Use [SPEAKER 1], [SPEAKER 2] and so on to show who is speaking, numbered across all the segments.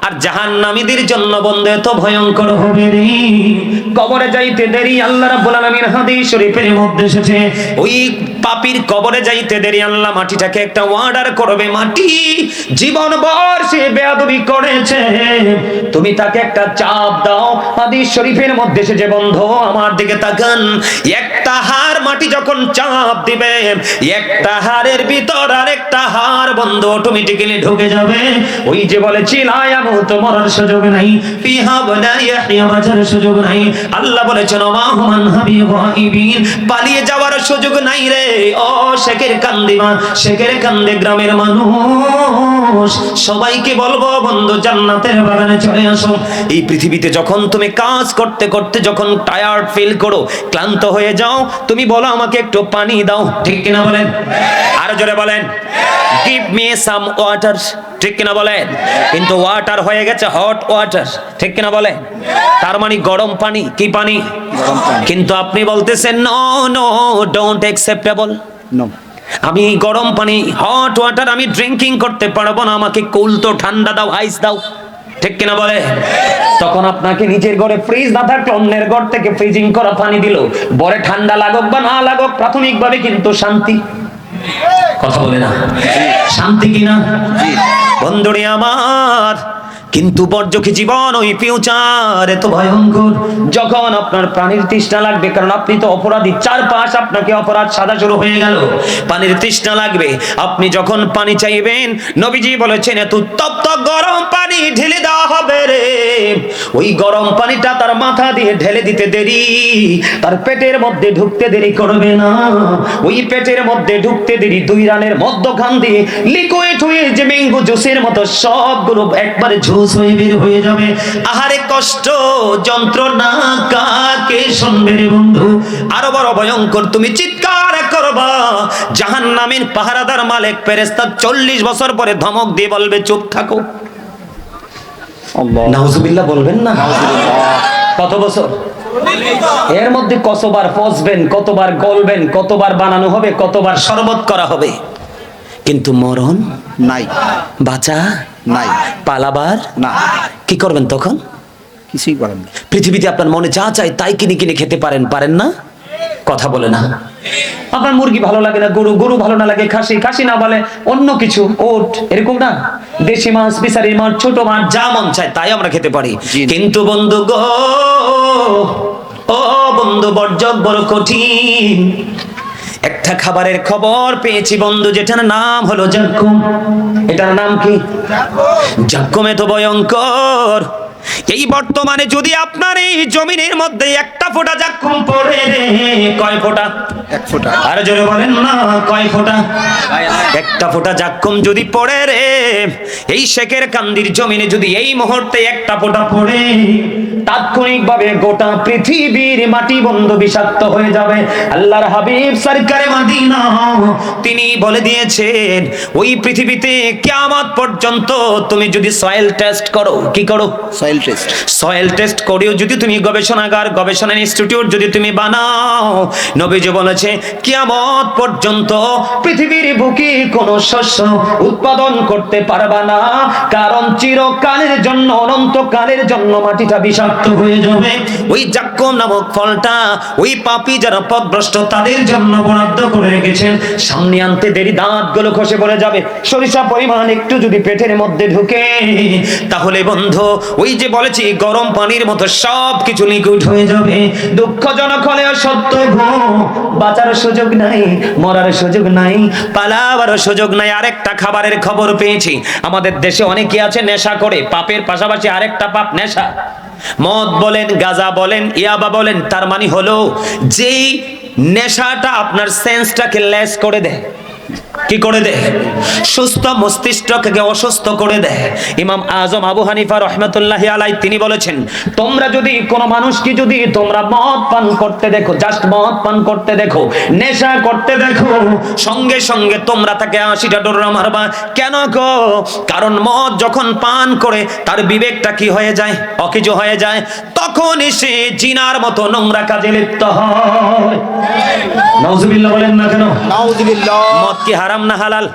[SPEAKER 1] আর জাহান্নামীদের জন্য বন্ধু এত ভয়ঙ্কর হবে রে, কবরে যাইতে দেরি। আল্লাহ রাব্বুল আলামিন হাদিস শরীফের মধ্যে এসেছে, ওই পাপীর কবরে যাইতে দেরি আল্লাহ মাটিটাকে একটা অর্ডার করবে, মাটি জীবনভর সে বেয়াদবি করেছে, তুমি তাকে একটা চাপ দাও। হাদিস শরীফের মধ্যে এসেছে বন্ধু আমার দিকে তাকান, একটা হাড় মাটি যখন চাপ দিবে, একটা হাড়ের ভিতর আরেকটা হাড় বন্ধু অটোমেটিক্যালি ঢুকে যাবে। ওই যে বলেছি লা ইয়ামুতু মরার সুযোগ নাই, ফিহা ওয়ালা ইয়াহইয়া বাঁচার সুযোগ নাই। আল্লাহ বলেছেন ওমা হুম আনহা বিগাইবিন, পালিয়ে যাওয়ার সুযোগ নাই রে। ও শেখের কান্দিমা, শেখের কান্দে গ্রামের মানুষ, সবাইকে বলবো বন্ধু জান্নাতের বাগানে চলে আসো। এই পৃথিবীতে যখন তুমি কাজ করতে করতে যখন টায়ার্ড ফিল করো, ক্লান্ত হয়ে যাও, তুমি বলো আমাকে একটু পানি দাও, ঠিক কিনা বলেন? আরো জোরে বলেন, গিভ মি সাম ওয়াটার, ঠিক কিনা বলেন? কিন্তু ওয়াটার হয়ে গেছে হট ওয়াটার, ঠিক কিনা বলেন? তার মানে গরম পানি। কি পানি? কিন্তু আপনি বলতেছেন no no don't acceptable,
[SPEAKER 2] no,
[SPEAKER 1] আমি গরম পানি হট ওয়াটার আমি ড্রিঙ্কিং করতে পারবো না, আমাকে কুল তো ঠান্ডা দাও, আইস দাও, ঠিক কিনা বলে? তখন আপনাকে নিজের ঘরে ফ্রিজ না থাকলে অন্যের ঘর থেকে ফ্রিজিং করা পানি দিল, বরে ঠান্ডা লাগুক বা না লাগুক প্রাথমিকভাবে কিন্তু শান্তি। কথা বলে না, শান্তি কিনা বন্ধুরে আমার? কিন্তু বর্জকি জীবন ওই ফিউচার এত ভয়ঙ্কর, যখন আপনার প্রাণীর তৃষ্ণা লাগবে, কারণ আপনি তো অপরাধী, চারপাশ আপনাকে অপরাধ সাদা শুরু হয়ে গেল, পানির তৃষ্ণা লাগবে, আপনি যখন পানি চাইবেন, নবীজি বলেছেন এত তপ্ত গরম পানি ঢেলে দেওয়া হবে রে। ওই গরম পানিটা তার মাথা দিয়ে ঢেলে দিতে দেরি, তার পেটের মধ্যে ঢুকতে দেরি করবে না। ওই পেটের মধ্যে ঢুকতে দেরি, দুই রানের মধ্যখান দিয়ে লিকুইড হয়ে যে ম্যাঙ্গো জুসের মতো সবগুলো একবারে জুস হয়ে বের হয়ে যাবে। আহারে কষ্ট যন্ত্রণা কাকে শুনবে রে বন্ধু? আরো বড় ভয়ঙ্কর, তুমি চিৎকার করবা, জাহান্নামের পাহারাদার মালিক ফেরেশতা 40 বছর পরে ধমক দিয়ে বলবে চুপ থাকো। নাউজুবিল্লাহ বলবেন না? কত বছর? এর মধ্যে কতবার পচবেন, কতবার গলবেন, কতবার বানানো হবে, কতবার শরবত করা হবে, কিন্তু মরণ
[SPEAKER 2] নাই,
[SPEAKER 1] বাঁচা
[SPEAKER 2] নাই,
[SPEAKER 1] পালাবার
[SPEAKER 2] না,
[SPEAKER 1] কি করবেন তখন?
[SPEAKER 2] কিছুই করেন না।
[SPEAKER 1] পৃথিবীতে আপনার মনে যা চাই তাই কিনে কিনে খেতে পারেন, পারেন না? কথা বলে না। আপনার মুরগি ভালো লাগে না, গরু, গরু ভালো না লাগে খাসি, খাসি না বলে অন্য কিছু, ওট, এরকম না? দেশি মাছ, ফিশারির মাছ, ছোট মাছ, যা মন চায় তাই আমরা খেতে পারি। কিন্তু বন্ধু গো, ও বন্ধু, বর্জক বড় কঠিন। একটা খাবারের খবর পেয়েছি বন্ধু, যেটার নাম হলো জাক্কুম। এটার নাম কি? জাক্কুম। এত ভয়ঙ্কর, এই বর্তমানে যদি আপনার এই জমিনের মধ্যে একটা ফোঁটা জাক্কুম পড়ে, কয় ফোঁটা?
[SPEAKER 2] এক ফোঁটা।
[SPEAKER 1] আরে জোরে বলেন না, কয় ফোঁটা? একটা ফোঁটা জাক্কুম যদি পড়ে রে, এই শেখের কান্দির জমিনে যদি এই মুহূর্তে একটা ফোঁটা পড়ে, তাৎক্ষণিকভাবে গোটা পৃথিবীর মাটি বন্ধ বিষাক্ত হয়ে যাবে। আল্লাহর হাবিব সরকারে মদিনা তিনি বলে দিয়েছেন, ওই পৃথিবীতে কিয়ামত পর্যন্ত তুমি যদি সয়েল টেস্ট করো, কি করো?
[SPEAKER 2] Soil test.
[SPEAKER 1] সয়েল টেস্ট করেও যদি তুমি গবেষণাগার, গবেষণা ইনস্টিটিউট যদি তুমি বানাও, নবীজি বলেছে কিয়ামত পর্যন্ত পৃথিবীর বুকে কোনো শস্য উৎপাদন করতে পারবা না, কারণ চিরকালের জন্য, অনন্তকালের জন্য মাটিটা বিষাক্ত হয়ে যাবে। ওই জাক্কুম নামক ফলটা ওই পাপী যারা পথভ্রষ্ট তাদের জন্য বরাদ্দ করে রেখেছেন, সামনে আনতে দেরি, দাঁতগুলো খসে পড়ে যাবে। সরিষা পরিমাণ একটু যদি পেটের মধ্যে ঢুকে, তাহলে বন্ধু ওই যে বলেছি গরম পানির মতো সব কিছু লিকুইড হয়ে যাবে। দুঃখজনক হলেও সত্য গো, বাঁচার সুযোগ নাই, মরার সুযোগ নাই, পালাবার সুযোগ নাই। আরেকটা খাবারের খবর পেয়েছি, আমাদের দেশে অনেকে আছে নেশা করে, পাপের পাশাপাশি আরেকটা পাপ নেশা। মদ বলেন, গাঁজা বলেন, ইয়াবা বলেন, তার মানে হলো যেই নেশাটা আপনার সেন্সটাকে লেস করে দেয়। কি করে দেয়? সুস্থ মস্তিষ্ককে অসুস্থ করে দেয়। ইমাম আজম আবু হানিফা রাহমাতুল্লাহি আলাইহি তিনি বলেছেন, তোমরা যদি কোনো মানুষকে যদি তোমরা মদ পান করতে দেখো, জাস্ট মদ পান করতে দেখো, নেশা করতে দেখো, সঙ্গে সঙ্গে তোমরা তাকে 80টা ডোরা মারবা। কেন গো? কারণ মদ যখন পান করে তার বিবেকটা কি হয়ে যায়? অকিজু হয়ে যায়, তখন সে জিনার মতো নোংরা কাজে লিপ্ত হয়। নাউজুবিল্লাহ বলেন না কেন?
[SPEAKER 2] নাউজুবিল্লাহ।
[SPEAKER 1] মদ কি হারাম না হালাল?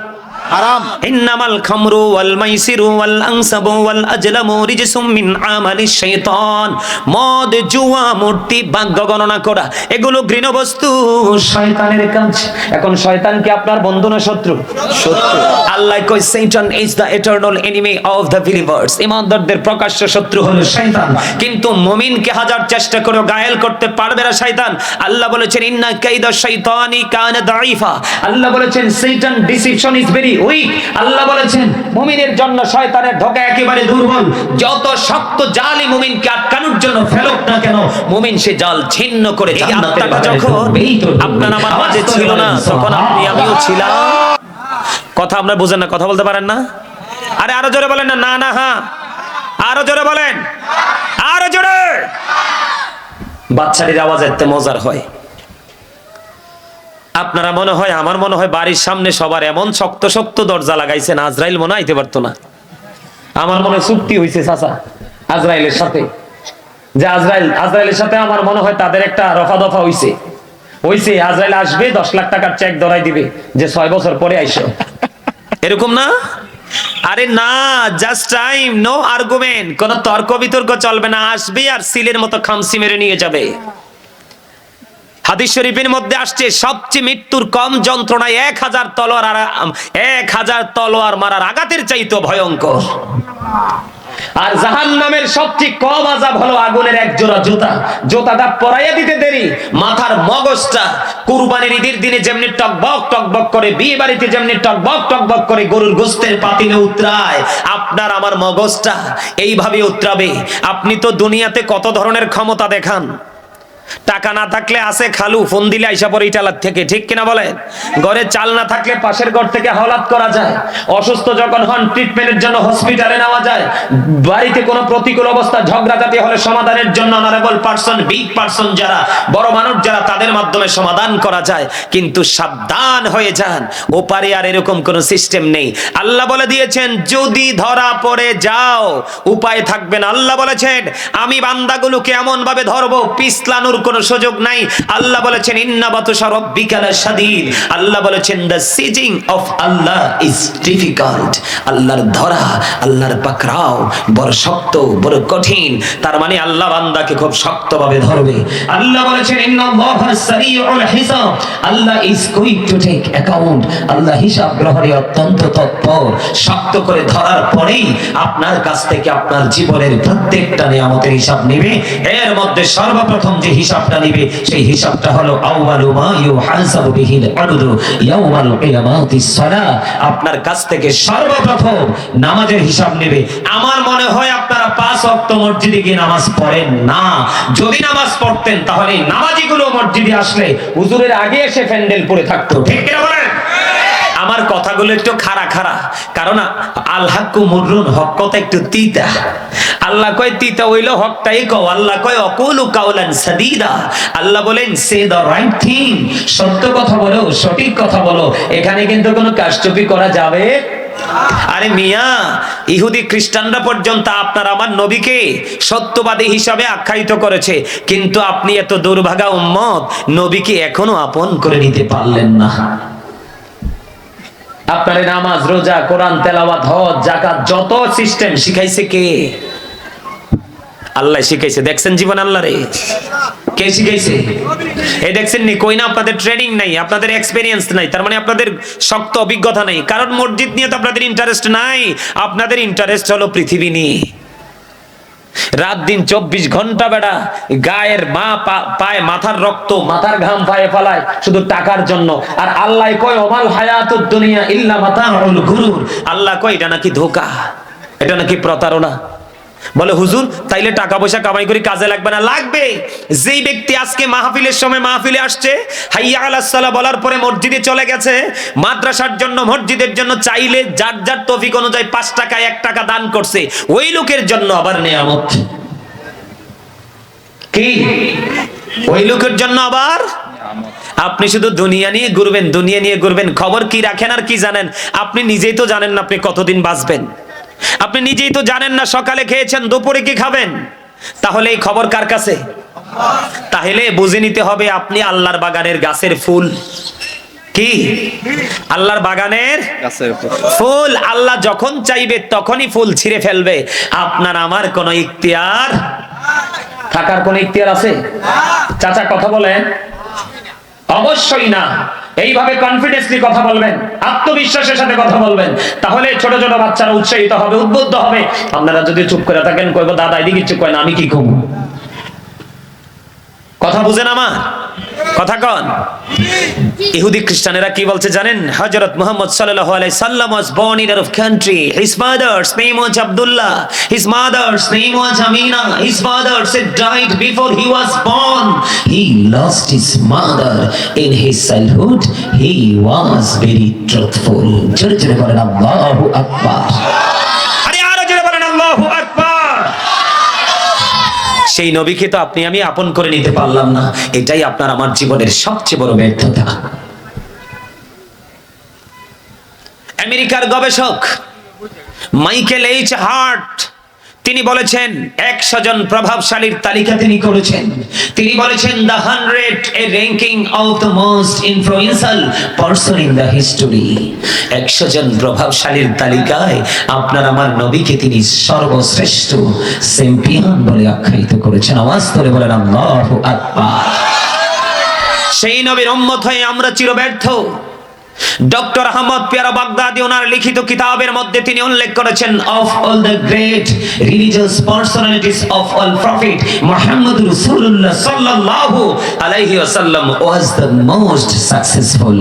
[SPEAKER 2] হারাম।
[SPEAKER 1] ইন্নামাল খামরু ওয়াল মাইসিরু ওয়াল আনসাবু ওয়াল আজলামু রিজসুম মিন আমালিশ শাইতান। মদ, জুয়া, মূর্তি, ভাগ্য গণনা করা এগুলো ঘৃণবস্তু, শয়তানের কাজ। এখন শয়তান কি আপনার বন্ধু না শত্রু?
[SPEAKER 2] শত্রু।
[SPEAKER 1] আল্লাহ কই Satan is the eternal enemy of the believers। ঈমানদারদের প্রকাশ্য শত্রু হলো শয়তান। কিন্তু মুমিনকে হাজার চেষ্টা করে গায়েল করতে পারবে না শয়তান। আল্লাহ বলেছেন ইন্না কাইদা শাইতানি কানা দাঈফা। আল্লাহ বলেছেন Satan deception is very weak। আল্লাহ বলেছেন মুমিনের জন্য শয়তানের ধোঁকা একেবারে দুর্বল। যত শক্ত জালই মুমিনকে আটকানোর জন্য ফেলুক না কেন, মুমিন সে জাল ছিন্ন করে জান্নাতে যখন আপনার আমার মাঝে ছিল না, তখন আপনি আমিও ছিলাম। কথা আপনারা বুঝেন না, কথা বলতে পারেন না? আরে আরো জোরে বলেন না। না না হ্যাঁ, আরো জোরে বলেন, আরো জোরে। বাচ্চাটির আওয়াজ এতে মজার হয়। আপনারা মনে হয়, আমার মনে হয় বাড়ির সামনে সবার এমন শক্ত শক্ত দরজা লাগাইছেন, আজরাইল মনে আইতে পারতো না। আমার মনে হয় চুক্তি হয়েছে চাচা আজরাইলের সাথে, যে আজরাইলের সাথে আমার মনে হয় তাদের একটা রফা দফা হইছে। আজরাইল আসবে 10 লাখ টাকার চেক ধরাই দিবে যে 6 বছর পরে আইসো, এরকম না? আরে না, জাস্ট টাইম, নো আর্গুমেন্ট, কোন তর্ক বিতর্ক চলবে না। আসবে আর সিলের মতো খামসি মেরে নিয়ে যাবে। হাদিস শরীফের মধ্যে আসছে সবচেয়ে মৃত্যুর কম যন্ত্রণায় 1000 তলোয়ার মারার আঘাতের চাইতে ভয়ঙ্কর। আর জাহান্নামের সবচেয়ে কম আযাব হলো আগুনের এক জোড়া জুতা। জুতাটা পরাইয়া দিতে দেরি, মাথার মগজটা কুরবানির ঈদের দিনে যেমনি টকবক টকবক করে, বিয়ে বাড়িতে যেমনি টকবক টকবক করে গরুর গোশতের পাতিলে উতরায়, আপনার আমার মগজটা এইভাবে উতরাবে। আপনি তো দুনিয়াতে কত ধরনের ক্ষমতা দেখান। টাকা না থাকলে আছে খালু, ফোন দিলে আইসা পরে ইটালার থেকে, ঠিক কিনা বলেন? ঘরে চাল না থাকলে পাশের ঘর থেকে হাওলাত করা যায়। অসুস্থ যখন হন ট্রিটমেন্টের জন্য হসপিটালে নেওয়া যায়। বাড়িতে কোনো প্রতিকূল অবস্থা ঝগড়াঝাটি হলে সমাধানের জন্য অনারেবল পারসন, বিগ পারসন যারা, বড় মানুষ যারা, তাদের মাধ্যমে সমাধান করা যায়। কিন্তু সাবধান হয়ে যান, ওপারে আর এরকম কোনো সিস্টেম নেই। আল্লাহ বলে দিয়েছেন যদি ধরা পড়ে যাও উপায় থাকবে না। আল্লাহ বলেছেন আমি বান্দাগুলোকে এমন ভাবে ধরবো পিছলানোর কোনো সুযোগ নাই। আল্লাহ বলেছেন ইন্না বাতুশা রাব্বিকা লাশাদীদ। আল্লাহ বলেছেন the seizing of Allah is difficult. আল্লাহর ধরা, আল্লাহর পাকড়াও বড় শক্ত, বড় কঠিন। তার মানে আল্লাহ বান্দাকে খুব শক্তভাবে ধরবে। আল্লাহ বলেছেন ইন্নাল্লাহা সারিউল হিসাব। Allah is going to take account. আল্লাহ হিসাব গ্রহণে অত্যন্ত তৎপর। শক্ত করে ধরার পরেই আপনার কাছ থেকে আপনার জীবনের প্রত্যেকটা নিয়ামতের হিসাব নেবে। এর মধ্যে সর্বপ্রথম যে হিসাবটা নিবে সেই হিসাবটা হলো আউয়ালু মা ইউহাসাবু বিহিল আবদু ইয়াউমাল কিয়ামাতিস সালাহ। আপনার কাছ থেকে সর্বপ্রথম নামাজের হিসাব নেবে। আমার মনে হয় আপনারা 5 ওয়াক্ত মসজিদে গিয়ে নামাজ পড়েন না। যদি নামাজ পড়তেন তাহলে নামাজিগুলো মসজিদে আসলে হুজুরের আগে এসে প্যান্ডেল পড়ে থাকতো, ঠিক কি না বলেন? আমার কথাগুলো একটু খাড়া খাড়া, কারণ আল হাক্কু মুররুন, হক কথা একটু তিতা। আল্লাহ কয় তিতা হইলো হকটাই কও। আল্লাহ কয় অকুলু কাউলান সাদীদা। আল্লাহ বলেন সে দ্য রাইট থিং, সত্য কথা বলো, সঠিক কথা বলো। এখানে কিন্তু কোনো কারচুপি করা যাবে। আরে মিয়া, ইহুদি খ্রিস্টানরা পর্যন্ত আপনার আমার নবীকে সত্যবাদী হিসাবে আখ্যায়িত করেছে, কিন্তু আপনি এত দুর্ভাগা উম্মত নবীকে এখনো আপন করে নিতে পারলেন না। আপনার নামাজ, রোজা, কোরআন তেলাওয়াত, হজ, যাকাত যত সিস্টেম শিখাইছে কে? আল্লাহ শিখাইছে। দেখছেন জীবন আল্লাহরে কে শিখাইছে? এই দেখছেন নি, কই না আপনাদের ট্রেনিং নাই, আপনাদের এক্সপেরিয়েন্স নাই, তার মানে আপনাদের শক্ত অভিজ্ঞতা নাই। কারণ মসজিদ নিয়ে তো আপনাদের ইন্টারেস্ট নাই, আপনাদের ইন্টারেস্ট হলো পৃথিবী নিয়ে। রাত দিন 24 ঘন্টা বেড়া গায়ের পায়ে মাথার রক্ত, মাথার ঘাম পায়ে ফলায় শুধু টাকার জন্য। আর আল্লাহ কয় ওমাল হায়াতুদ দুনিয়া ইল্লা মাতাউল গুরুর। আল্লাহ কয় এটা নাকি ধোঁকা, এটা নাকি প্রতারণা। বলে হুজুর তাইলে টাকা পয়সা কামাই করি কাজে লাগবে না? লাগবে। যেই ব্যক্তি আজকে মাহফিলের সময় মাহফিলে আসছে, হাইয়া আলাস সালাহ বলার পরে মসজিদে চলে গেছে, মাদ্রাসার জন্য, মসজিদের জন্য চাইলে যার যার তৌফিক অনুযায়ী 5 টাকা 1 টাকা দান করছে, ওই লোকের জন্য আবার নিয়ামত। কি? ওই লোকের জন্য আবার। আপনি শুধু দুনিয়া নিয়ে ঘুরবেন, দুনিয়া নিয়ে ঘুরবেন, খবর কি রাখেন আর কি জানেন? আপনি নিজেই তো জানেন না আপনি কতদিন বাঁচবেন। আপনি নিজেই তো জানেন না সকালে খেয়েছেন, দুপুরে কি খাবেন। তাহলে এই খবর কার কাছে? তাহলে বুঝে নিতে হবে আপনি আল্লাহর বাগানের গাছের ফুল। কি? আল্লাহর বাগানের
[SPEAKER 2] গাছের উপর।
[SPEAKER 1] ফুল। আল্লাহ যখন চাইবে তখনই ফুল ছিঁড়ে ফেলবে। আপনার আমার কোন ইখতিয়ার থাকার কোন ইখতিয়ার আছে? চাচা কথা বলেন। অবশ্যই না। এইভাবে কনফিডেন্সলি কথা বলবেন, আত্মবিশ্বাসের সাথে কথা বলবেন, তাহলে ছোট ছোট বাচ্চারা উৎসাহিত হবে, উদ্বুদ্ধ হবে। আপনারা যদি চুপ করে থাকেন, কইব দাদা এদিকে চুপ করেন, আমি কি কম? কথা বুঝেন আমার কথা কন? ইহুদি খ্রিস্টানেরা কি বলছে জানেন? হযরত মুহাম্মদ সাল্লাল্লাহু আলাইহি সাল্লাম was born in a country. His father's name was Abdullah. His mother's name was Amina. His father said died before he was born. He lost his mother in his childhood. He was very truthful. জোরে জোরে বলেন আল্লাহু আকবার। আরে আরো জোরে বলেন আল্লাহু আকবার। সেই নবীকে তো আপনি আমি আপন করে নিতে পারলাম না। এটাই আপনার আমার জীবনের সবচেয়ে বড় ব্যর্থতা। আমেরিকার গবেষক মাইকেল এইচ হার্ট তিনি বলেছেন 100 জন প্রভাবশালীর তালিকা তিনি করেছেন। তিনি বলেছেন the 100 a ranking of the most influential person in the history. 100 জন প্রভাবশালীর তালিকায় আপনার আমার নবীকে তিনি সর্বশ্রেষ্ঠ চ্যাম্পিয়ন বলে আখ্যায়িত করেছেন। আওয়াজ করে বলেন আল্লাহু আকবার। সেই নবীর উম্মত হয়ে আমরা চিরব্যর্থ। ডক্টর আহমদ পিয়ারা বাগদাদি ওনার লিখিত কিতাবের মধ্যে তিনি উল্লেখ করেছেন of all the great religious personalities of all prophet Muhammad রাসূলুল্লাহ সাল্লাল্লাহু আলাইহি ওয়াসাল্লাম was the most successful.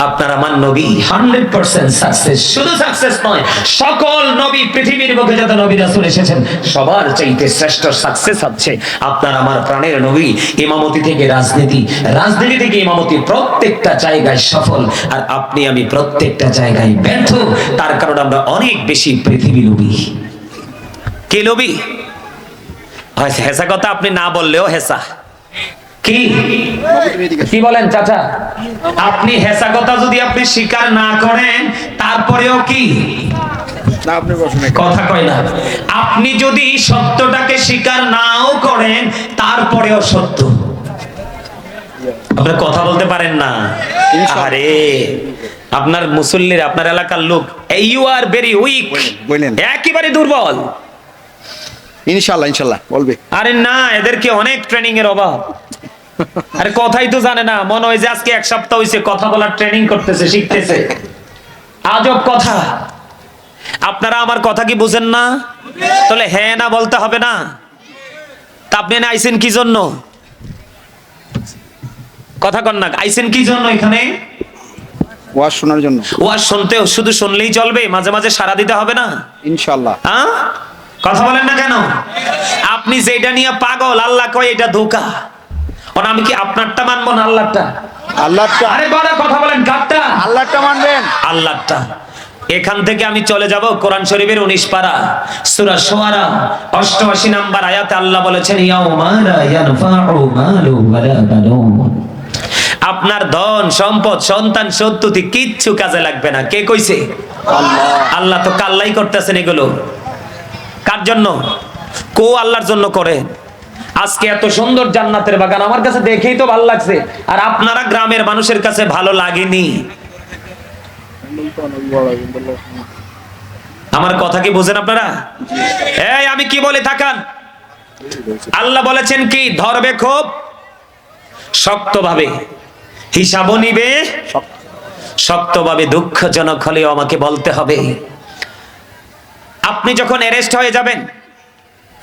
[SPEAKER 1] আপনার আমার নবী 100% সাকসেস। শুধু সাকসেস নয়, সকল নবী পৃথিবীর বুকে যত নবী রাসূল এসেছেন সবার চাইতে শ্রেষ্ঠ সাকসেস হচ্ছে আপনার আমার প্রাণের নবী। ইমামতি থেকে রাজনীতি, রাজনীতি থেকে ইমামতি, প্রত্যেকটা জায়গায় সফল। আর আপনি আমি প্রত্যেকটা জায়গায় ব্যর্থ। তার কারণ আমরা অনেক বেশি পৃথিবী লোভী। কে লোভী? হেসা কথা আপনি না বললেও হেসা। কি কি বলেন চাচা? আপনি হেসা কথা যদি আপনি স্বীকার না করেন তারপরেও কি
[SPEAKER 2] না, আপনি বসুন।
[SPEAKER 1] কথা কয় না। আপনি যদি সত্যটাকে স্বীকার নাও করেন তারপরেও সত্য। আপনি কথা বলতে পারেন না। আরে আপনার মুসল্লির, আপনার এলাকার লোক, ইউ আর ভেরি উইক, একেবারে দুর্বল।
[SPEAKER 2] ইনশাআল্লাহ ইনশাআল্লাহ বলবে।
[SPEAKER 1] আরে না, এদেরকে অনেক ট্রেনিং এর অভাব। আরে কথাই তো জানে না। মনে হয় যে আজকে 1 সপ্তাহ হইছে কথা বলার ট্রেনিং করতেছে, শিখতেছে। আজব কথা। আপনারা আমার কথা কি বুঝেন না? তাহলে হ্যাঁ না বলতে হবে না? তা আপনি না আইছেন কি জন্য? কথা কন না, আইছেন কি জন্য এখানে?
[SPEAKER 2] ওয়াজ শোনার জন্য।
[SPEAKER 1] ওয়াজ শুনতেও শুধু শুনলেই চলবে? মাঝে মাঝে সাড়া দিতে হবে না?
[SPEAKER 2] ইনশাআল্লাহ।
[SPEAKER 1] হ্যাঁ, কথা বলেন না কেন? আপনি যেটা নিয়ে পাগল, আল্লাহ কয় এটা ধোঁকা। আমি কি আপনারটা মানবো না আল্লাহটা?
[SPEAKER 2] আল্লাহটা।
[SPEAKER 1] আরে বড় কথা বলেন, কারটা?
[SPEAKER 2] আল্লাহটা মানবেন।
[SPEAKER 1] আল্লাহটা। এখান থেকে আমি চলে যাব কোরআন শরীফের 19 পারা সূরা শুআরা 88 নাম্বার আয়াতে আল্লাহ বলেছেন ইয়াউমা লা ইয়ানফাউ মালু ওয়ালা বানুন। আপনার ধন সম্পদ সন্তান সন্ততি কিচ্ছু কাজে লাগবে না। কে কইছে?
[SPEAKER 2] আল্লাহ।
[SPEAKER 1] আল্লাহ তো কাল্লাই করতেছেন এগুলো। কার জন্য? কো আল্লাহর জন্য করে। আজকে এত সুন্দর জান্নাতের বাগান আমার কাছে দেখেই তো ভালো লাগছে, আর আপনারা গ্রামের মানুষের কাছে ভালো লাগেনি। আমার কথা কি বুঝেন আপনারা? এই আমি কি বলে থাকান? আল্লাহ বলেছেন কি? ধরবে খুব শক্তভাবে, হিসাবও নিবে শক্তভাবে। দুঃখজনক হলেও আমাকে বলতে হবে, আপনি যখন অ্যারেস্ট হয়ে যাবেন,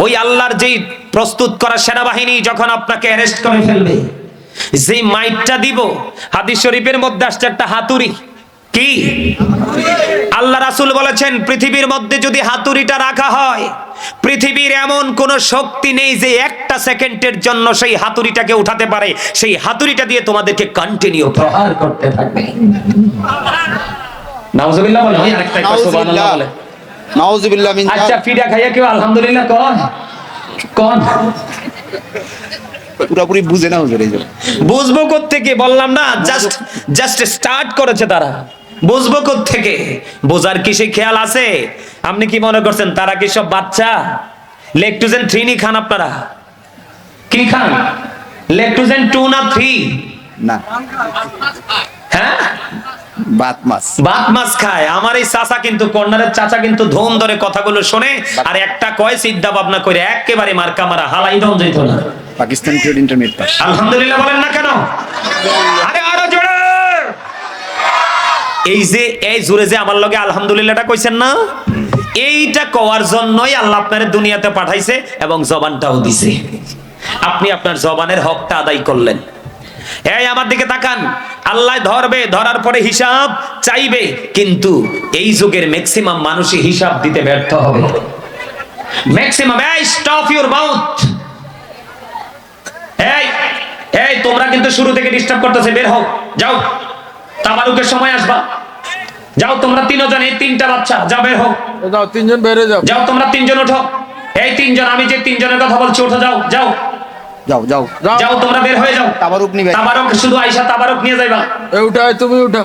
[SPEAKER 1] ওই আল্লাহর যেই প্রস্তুত করা সেনাবাহিনী যখন আপনাকে অ্যারেস্ট করে ফেলবে, যেই মাইটটা দিব, হাদিস শরীফের মধ্যে আসছে একটা হাতুড়ি। কি? আল্লাহ রাসূল বলেছেন পৃথিবীর মধ্যে যদি হাতুড়িটা রাখা হয়, পৃথিবীর এমন কোন শক্তি নেই যে একটা সেকেন্ডের জন্য সেই হাতুড়িটাকে উঠাতে পারে। সেই হাতুড়িটা দিয়ে তোমাদেরকে কন্টিনিউ প্রহার করতে থাকবে। নাউজুবিল্লাহ বলে, ওই আরেকটা সুবহানাল্লাহ বলে।
[SPEAKER 2] নাউজুবিল্লাহ মিন।
[SPEAKER 1] আচ্ছা ফিডা খাইয়া কেউ আলহামদুলিল্লাহ কোন কোন?
[SPEAKER 2] পুরোপুরি বুঝে না হুজুর। এই যে
[SPEAKER 1] বুঝবো কোত্থেকে? বললাম না, জাস্ট স্টার্ট করেছে তারা। বুঝবো কোত্থেকে? বোঝার কি সেই খেয়াল আছে? আপনি কি মনে করছেন তারা কি সব বাচ্চা? লেকটোজেন 3 নি খান আপনারা? কি খান? লেকটোজেন 2 না 3?
[SPEAKER 2] না,
[SPEAKER 1] হ্যাঁ
[SPEAKER 2] বাত মাছ।
[SPEAKER 1] বাত মাছ খায়। আমার এই চাচা কিন্তু কর্নারের চাচা কিন্তু ধুম ধরে কথাগুলো শোনে, আর একটা কয় চিন্তা ভাবনা করে একেবারে মার্কা মারা হালাই দাও যেত না।
[SPEAKER 2] Pakistan trade intermediate pass.
[SPEAKER 1] আলহামদুলিল্লাহ বলেন না কেন? আরে আরো জোরে। এই যে এই জোরে যে আমার লগে আলহামদুলিল্লাহটা কইছেন না, এইটা কওয়ার জন্যই আল্লাহ আপনার দুনিয়াতে পাঠাইছে এবং জবানটাও দিছে। আপনি আপনার জবানের হকটা আদায় করলেন। এই আমার দিকে তাকান, আল্লাহ ধরবে, ধরার পরে হিসাব চাইবে, কিন্তু এই যুগের ম্যাক্সিমাম মানুষই হিসাব দিতে ব্যর্থ হবে। ম্যাক্সিমাম। এই স্টপ ইউর মাউথ। এই এই তোমরা কিন্তু শুরু থেকে ডিস্টার্ব করতেছে, বের হও, যাও, তাবারুকের সময় আসবা, যাও তোমরা তিনজন, এই তিনটা বাচ্চা, যাও বের হও,
[SPEAKER 3] যাও তিনজন বের হয়ে যাও,
[SPEAKER 1] যাও তোমরা তিনজন ওঠো, এই তিনজন, আমি যে তিনজনের কথা বলছি ওঠো, যাও যাও
[SPEAKER 2] যাও যাও
[SPEAKER 1] যাও তোমরা বের হয়ে যাও।
[SPEAKER 2] তাবারুক নিবে।
[SPEAKER 1] তাবারুক শুধু আইসা তাবারুক নিয়ে যাইবা।
[SPEAKER 3] এ উঠাই তুমি উঠা।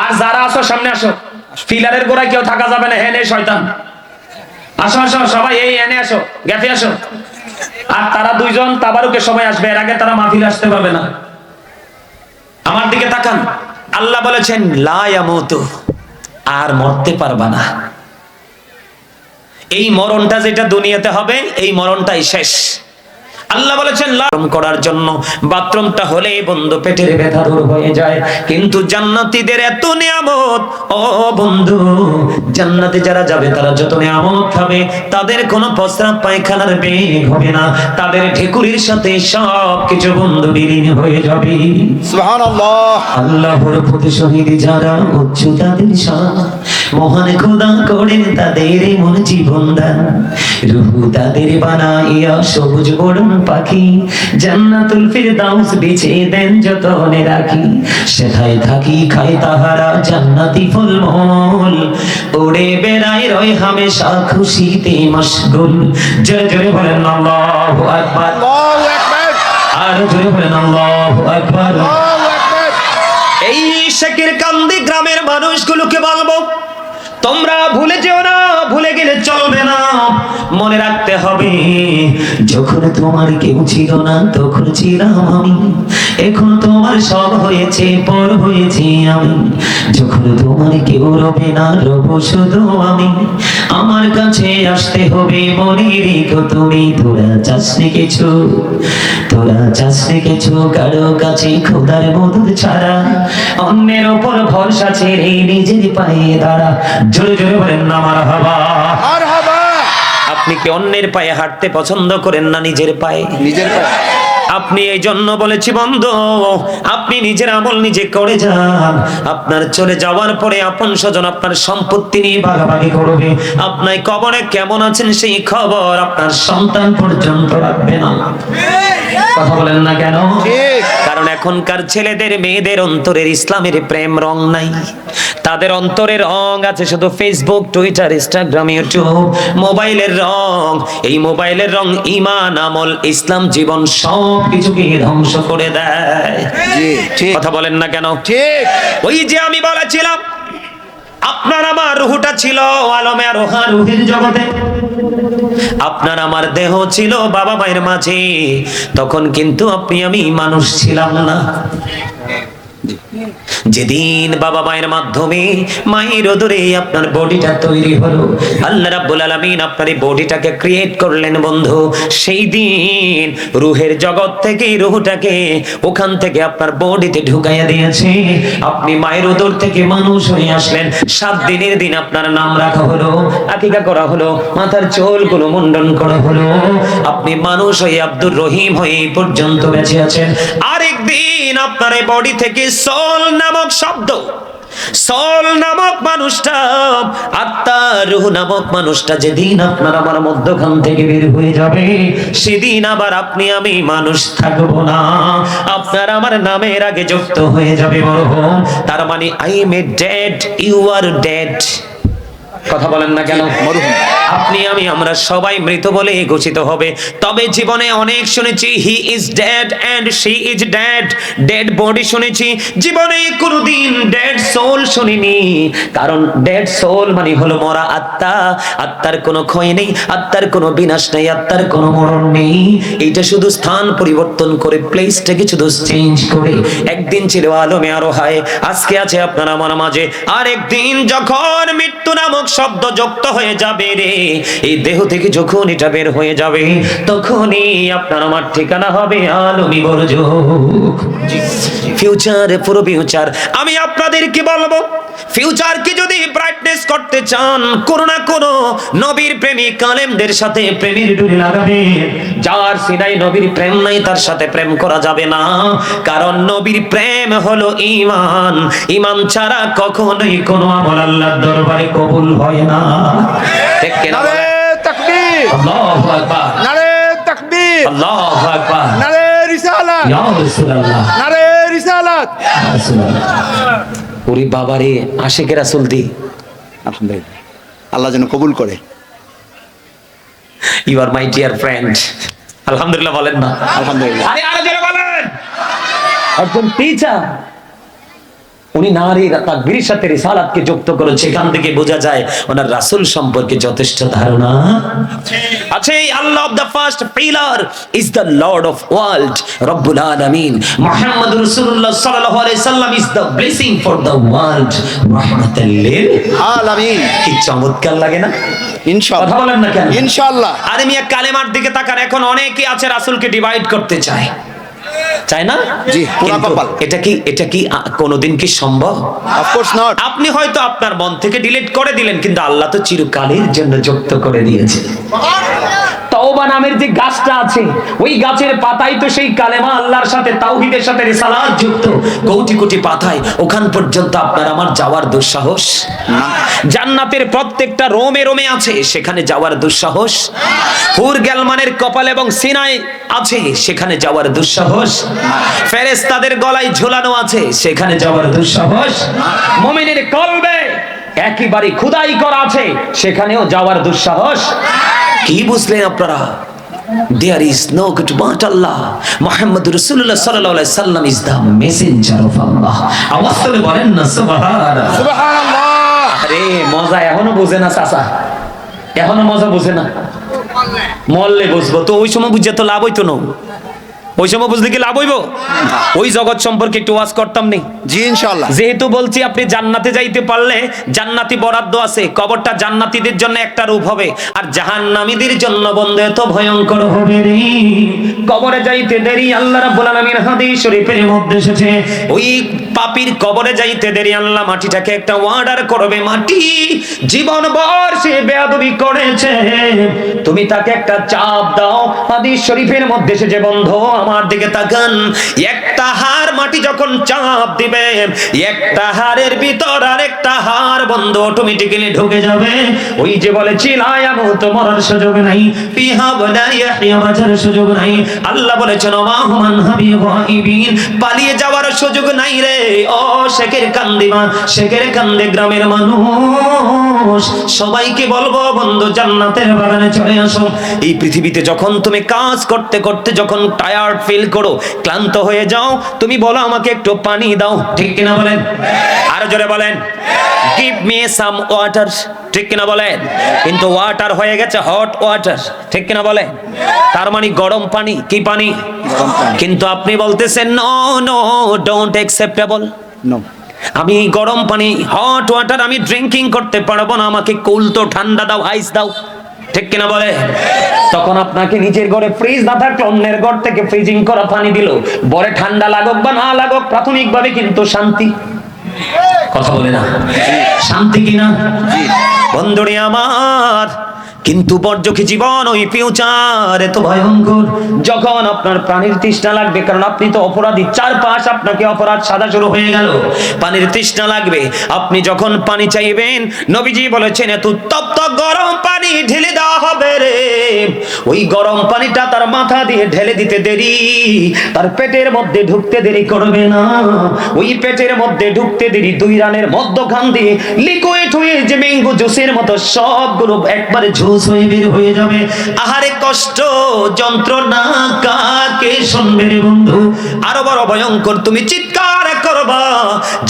[SPEAKER 1] আর যারা আসো সামনে আসো, ফিলারের গোড়ায় কেউ থাকা যাবে না, হেনে শয়তান। আসো আসো সবাই, এই এনে আসো, গ্যাপে আসো। আর তারা দুইজন তাবারুকের সময় আসবে, এর আগে তারা মাহফিলে আসতে পারবে না। আমার দিকে তাকান, আল্লাহ বলেছেন লা ইয়ামুতু, আর মরতে পারবা না। এই মরণটা যেটা দুনিয়াতে হবে, এই মরণটাই শেষ। আল্লাহ বলেছেন লাম করার জন্য বাথরুমটা হলে বন্ধু পেটের ব্যথা দূর হয়ে যায়, কিন্তু জান্নাতীদের এত নিয়ামত। ও বন্ধু, জান্নাতে যারা যাবে তারা যত নিয়ামত খাবে, তাদের কোনো প্রস্রাব পায়খানার বেগ হবে না, তাদের ঢেকুরির সাথে সব কিছু বন্ধু বিলীন হয়ে যাবে।
[SPEAKER 2] সুবহানাল্লাহ।
[SPEAKER 1] আল্লাহর প্রতি শহীদ যারা, উচ্চ তাদের শান, মহান খোদা করেন তাদের মন জীবন দান, রূহ তাদের বানাইয়া সবুজ বরণ পাখি, জান্নাতুল ফিরদাউস বিছে দেন যতনে রাখি, সেথায় থাকি খায় তাহারা জান্নাতি ফলমূল, উড়ে বেড়ায় রয় হামেশা খুশিতে মশগুল। জোরে জোরে বলেন আল্লাহু আকবার,
[SPEAKER 2] আল্লাহু আকবার,
[SPEAKER 1] আর জোরে বলেন আল্লাহু আকবার।
[SPEAKER 2] আল্লাহু আকবার।
[SPEAKER 1] এই শেখের কান্দি গ্রামের মানুষগুলোকে বলবো, তোমরা ভুলে যেও না, ভুলে গেলে চলবে না, মনে রাখতে হবে যখন তোমার কেউ ছিল না তখন ছিলাম আমি, এখন তোমার সব হয়েছে, পর হয়েছি আমি, যখন তোমার কেউ রবে না রব শুধু আমি, আমার কাছে আসতে হবে মনে রেখো তুমি, তোরা চাসনি কিছু, তোরা চাসনি কিছু কারো কাছে খোদার মদত ছাড়া, অন্যের ওপর ভরসা ছেড়ে নিজের পায়ে দাঁড়া। জোরে জোরে বলেন না মারহাবা।
[SPEAKER 2] মারহাবা।
[SPEAKER 1] আপনি কি অন্যের পায়ে হাঁটতে পছন্দ করেন না নিজের পায়ে?
[SPEAKER 2] নিজের পায়ে।
[SPEAKER 1] আপনি এই জন্য বলেছি বন্ধু, আপনি নিজের আমল নিজে করে যান। আপনার চলে যাওয়ার পরে আপন স্বজন আপনার সম্পত্তি নিয়ে ভাগাভাগি করবে, আপনার কবরে কেমন আছেন সেই খবর আপনার সন্তান পর্যন্ত রাখবে না। কথা বলেন না কেন?
[SPEAKER 2] ঠিক।
[SPEAKER 1] কারণ এখনকার ছেলেদের মেয়েদের অন্তরের ইসলামের প্রেম রং নাই, তাদের অন্তরের রং আছে শুধু ফেসবুক, টুইটার, ইনস্টাগ্রাম, ইউটিউব, মোবাইলের রং। এই মোবাইলের রং ঈমান, আমল, ইসলাম, জীবন সব কিছুকে ধ্বংস করে দেয়।
[SPEAKER 2] জি ঠিক।
[SPEAKER 1] কথা বলেন না কেন?
[SPEAKER 2] ঠিক।
[SPEAKER 1] ওই যে আমি বলেছিলাম আপনার আমার রুহটা ছিল আলমে রোহা, রুহের জগতে। আপনার আমার দেহ ছিল বাবা মায়ের মাঝে, তখন কিন্তু আপনি আমি মানুষ ছিলাম না। যেদিন বাবা মায়ের মাধ্যমে মায়ের ওদরে আপনার বডিটা তৈরি হলো, আল্লাহ রাব্বুল আলামিন আপনার এই বডিটাকে ক্রিয়েট করলেন বন্ধু, সেই দিন রুহের জগৎ থেকে রুহটাকে ওখান থেকে আপনার বডিতে ঢুকাইয়া দিয়েছে। আপনি মায়ের ওদর থেকে মানুষ হয়ে আসলেন। 7 দিনের দিন আপনার নাম রাখা হলো, আকিকা করা হলো, মাথার চুলগুলো মুন্ডন করা হলো, আপনি মানুষ হয়ে আব্দুর রহিম হয়ে এই পর্যন্ত বেঁচে আছেন। আরেকদিন আপনার এই বডি থেকে সোল নামক শব্দ, সোল নামক মানুষটা, আত্মা রূহ নামক মানুষটা যেদিন আপনার আমার মধ্যখান থেকে বের হয়ে যাবে, সেদিন আবার আপনি আমি মানুষ থাকবো না, আপনার আমার নামের আগে যুক্ত হয়ে যাবে মরহুম। তার মানে I am a dead, you are dead. কথা বলেন না কেন?
[SPEAKER 2] মরহুম।
[SPEAKER 1] আপনি আমি আমরা সবাই মৃত বলে ঘোষিত হবে। তবে জীবনে অনেক শুনেছি he is dead and she is dead, dead body শুনেছি, জীবনে কোনোদিন ডেড সোল শুনিনি। কারণ ডেড সোল মানে হলো মরা আত্মা, আত্মার কোনো ক্ষয় নেই, আত্মার কোনো বিনাশ নেই, আত্মার কোনো মরণ নেই। এইটা শুধু স্থান পরিবর্তন করে, প্লেসটাকে শুধু চেঞ্জ করে। একদিন ছিল আলমে আরো হয়, আজকে আছে আপনার আমার মাঝে। আর একদিন যখন মৃত্যু নামক শব্দ যুক্ত হয়ে যাবে রে, এই দেহ থেকে যখন এটা বের হয়ে যাবে, তখনই আপনার আমার ঠিকানা হবে আলমি বরজখ। ফিউচার, পুরো ফিউচার। আমি আপনাদেরকে বলবো, ফিউচার কি যদি ব্রাইটনেস করতে চান, কোন না কোন নবীর প্রেমিক কালেমদের সাথে প্রেমের ডুরি লাগাবে। যার সিনাই নবীর প্রেম নাই, তার সাথে প্রেম করা যাবে না। কারণ নবীর প্রেম হলো ঈমান, ঈমান ছাড়া কখনোই কোনো আমল আল্লাহর দরবারে কবুল হয় না। ঠিক কি না?
[SPEAKER 2] নারে তাকবীর,
[SPEAKER 1] আল্লাহু আকবার,
[SPEAKER 2] নারে তাকবীর,
[SPEAKER 1] আল্লাহু আকবার,
[SPEAKER 2] নারে রিসালাত,
[SPEAKER 1] ইয়া রাসূলুল্লাহ,
[SPEAKER 2] নারে রিসালাত।
[SPEAKER 1] ওরে বাবারে, আশিকে রাসূল দি।
[SPEAKER 2] আলহামদুলিল্লাহ, আল্লাহ যেন কবুল করে।
[SPEAKER 1] You are my dear friend. আলহামদুলিল্লাহ বলেন না?
[SPEAKER 2] আলহামদুলিল্লাহ।
[SPEAKER 1] আরে আরো জোরে বলেন। একজন টিচার, উনি নারীর তাকবীরের সাথে রিসালাতকে যুক্ত করেছে। এখান থেকে বোঝা যায় ওনার রাসূল সম্পর্কে যথেষ্ট ধারণা আছে। Allah of the first pillar is the lord of world, রব্বুল আলামিন। মুহাম্মদুর রাসূলুল্লাহ সাল্লাল্লাহু আলাইহি সাল্লাম is the blessing for the world, রাহমাতাল লিল
[SPEAKER 2] আলামিন।
[SPEAKER 1] কি চমৎকার লাগে না?
[SPEAKER 2] ইনশাআল্লাহ,
[SPEAKER 1] কথা বলেন না কেন?
[SPEAKER 2] ইনশাআল্লাহ।
[SPEAKER 1] আরে মিয়া, কালেমার দিকে তাকান। এখন অনেকেই আছে রাসূলকে ডিভাইড করতে চায়, চায় না?
[SPEAKER 2] জি, পুরা
[SPEAKER 1] কিন্তু
[SPEAKER 2] কপাল।
[SPEAKER 1] এটা কি কোনোদিন কি সম্ভব?
[SPEAKER 2] Of course not.
[SPEAKER 1] আপনি হয়তো আপনার মন থেকে ডিলিট করে দিলেন, কিন্তু আল্লাহ তো চিরকালের জন্য যুক্ত করে দিয়েছে। তওবা নামের যে গাছটা আছে, ওই গাছের পাতায় তো সেই কালেমা আল্লাহর সাথে, তাওহীদের সাথে রিসালাত যুক্ত। কোটি কোটি পাতায় ওখান পর্যন্ত আপনার আমার যাওয়ার দুঃসাহস না। জান্নাতের প্রত্যেকটা রোমে রোমে আছে, সেখানে যাওয়ার দুঃসাহস। হুর গেলমানের কপাল এবং সিনায় আছে, সেখানে যাওয়ার দুঃসাহস। ফেরেশতাদের গলায় ঝোলানো আছে, সেখানে যাওয়ার দুঃসাহস। মুমিনের কলবে একেবারে খোদাই করা আছে, সেখানেও যাওয়ার দুঃসাহস। কি বুঝলেন আপনারা? There is no good but Allah. Muhammad Rasulullah sallallahu alaihi wasallam is the messenger of Allah. আওয়াজ করে বলেন না সুবহানাল্লাহ।
[SPEAKER 2] সুবহানাল্লাহ।
[SPEAKER 1] আরে মজা এখনো বোঝে না চাচা, এখনো মজা বোঝে না। মরলে বুঝবো তো, ওই সময় বুঝে তো লাভ হইতো না। ওই সময় বুঝলে কি লাভ হইব? ওই জগৎ সম্পর্কে একটু ওয়াজ করতাম নি?
[SPEAKER 2] জি ইনশাআল্লাহ।
[SPEAKER 1] যেহেতু বলছি আপনি জান্নাতে যাইতে পারলে জান্নাতি বরাদ্দ আছে। কবরটা জান্নাতীদের জন্য একটা রূপ হবে, আর জাহান্নামীদের জন্য বন্ধু এত ভয়ঙ্কর হবে রে। কবরে যাইতে দেরি, আল্লাহ রাব্বুল আলামিন হাদিস শরীফের মধ্যে এসেছে, ওই পাপীর কবরে যাইতে দেরি আল্লাহ মাটিটাকে একটা অর্ডার করবে। মাটি জীবনভর সে বেয়াদবি করেছে, তুমি তাকে একটা চাপ দাও। হাদিস শরীফের মধ্যে এসেছে, বন্ধু আমার দিকে তাকান। একটা হাড় মাটি যখন চাপ দিবে, একটা হাড়ের ভিতর আরেকটা হাড় বন্ধু অটোমেটিক্যালি ঢুকে যাবে। ওই যে বলেছি লায়ামুত, মরার সুযোগ নাই, ফিহা ওয়ালা ইয়াহইয়া, বাঁচার সুযোগ নাই। আল্লাহ বলেছেন ওয়া হুমান হাবিবিন, পালিয়ে যাওয়ার সুযোগ নাই রে। ও শেখের কান্দিমা, শেখের কান্দে গ্রামের মানুষ, সবাইকে বলবো বন্ধু জান্নাতের বাগানে চলে আসো। এই পৃথিবীতে যখন তুমি কাজ করতে করতে যখন টায়ার্ড ফিল করো, ক্লান্ত হয়ে যাও, তুমি বলো আমাকে একটু পানি দাও। ঠিক কিনা বলেন? আরো জোরে বলেন, গিভ মি সাম ওয়াটার। ঠিক কিনা বলেন? কিন্তু ওয়াটার হয়ে গেছে হট ওয়াটার। ঠিক কিনা বলেন? তার মানে গরম পানি। কি পানি?
[SPEAKER 2] গরম পানি।
[SPEAKER 1] কিন্তু আপনি বলতেছেন no no, don't acceptable.
[SPEAKER 2] No,
[SPEAKER 1] আমি গরম পানি, হট ওয়াটার আমি ড্রিঙ্কিং করতে পারবো না, আমাকে কুল তো ঠান্ডা দাও, আইস দাও। ঠিক কিনা বলে? তখন আপনাকে নিজের ঘরে ফ্রিজ না থাকলে অন্যের ঘর থেকে ফ্রিজিং করা পানি দিল, বলে ঠান্ডা লাগুক বা না লাগুক, প্রাথমিকভাবে কিন্তু শান্তি। কথা বলে না? শান্তি কিনা বন্ধুরে আমার? কিন্তু বর্জকি জীবন, ওই ফিউচার এত ভয়ঙ্কর। যখন আপনার প্রাণীর তৃষ্ণা লাগবে, কারণ আপনি তো অপরাধী, চারপাশ আপনাকে অপরাধ সাদা শুরু হয়ে গেল, পানির তৃষ্ণা লাগবে। আপনি যখন পানি চাইবেন, নবীজি বলেছেন এত তপ্ত গরম পানি পানি ঢেলে দেওয়া হবে রে, ওই গরম পানিটা তার মাথা দিয়ে ঢেলে দিতে দেরি, তার পেটের মধ্যে ঢুকতে দেরি করবে না। ওই পেটের মধ্যে ঢুকতে দেরি 2 রানের মধ্যখান দিয়ে লিকুইড হয়ে যে ম্যাঙ্গো জুসের মতো সবগুলো একবারে জুস হয়ে বের হয়ে যাবে। আহারে কষ্ট যন্ত্রণা কাকে শুনবে রে বন্ধু? আরো বড় ভয়ঙ্কর, তুমি চিৎকার করবা,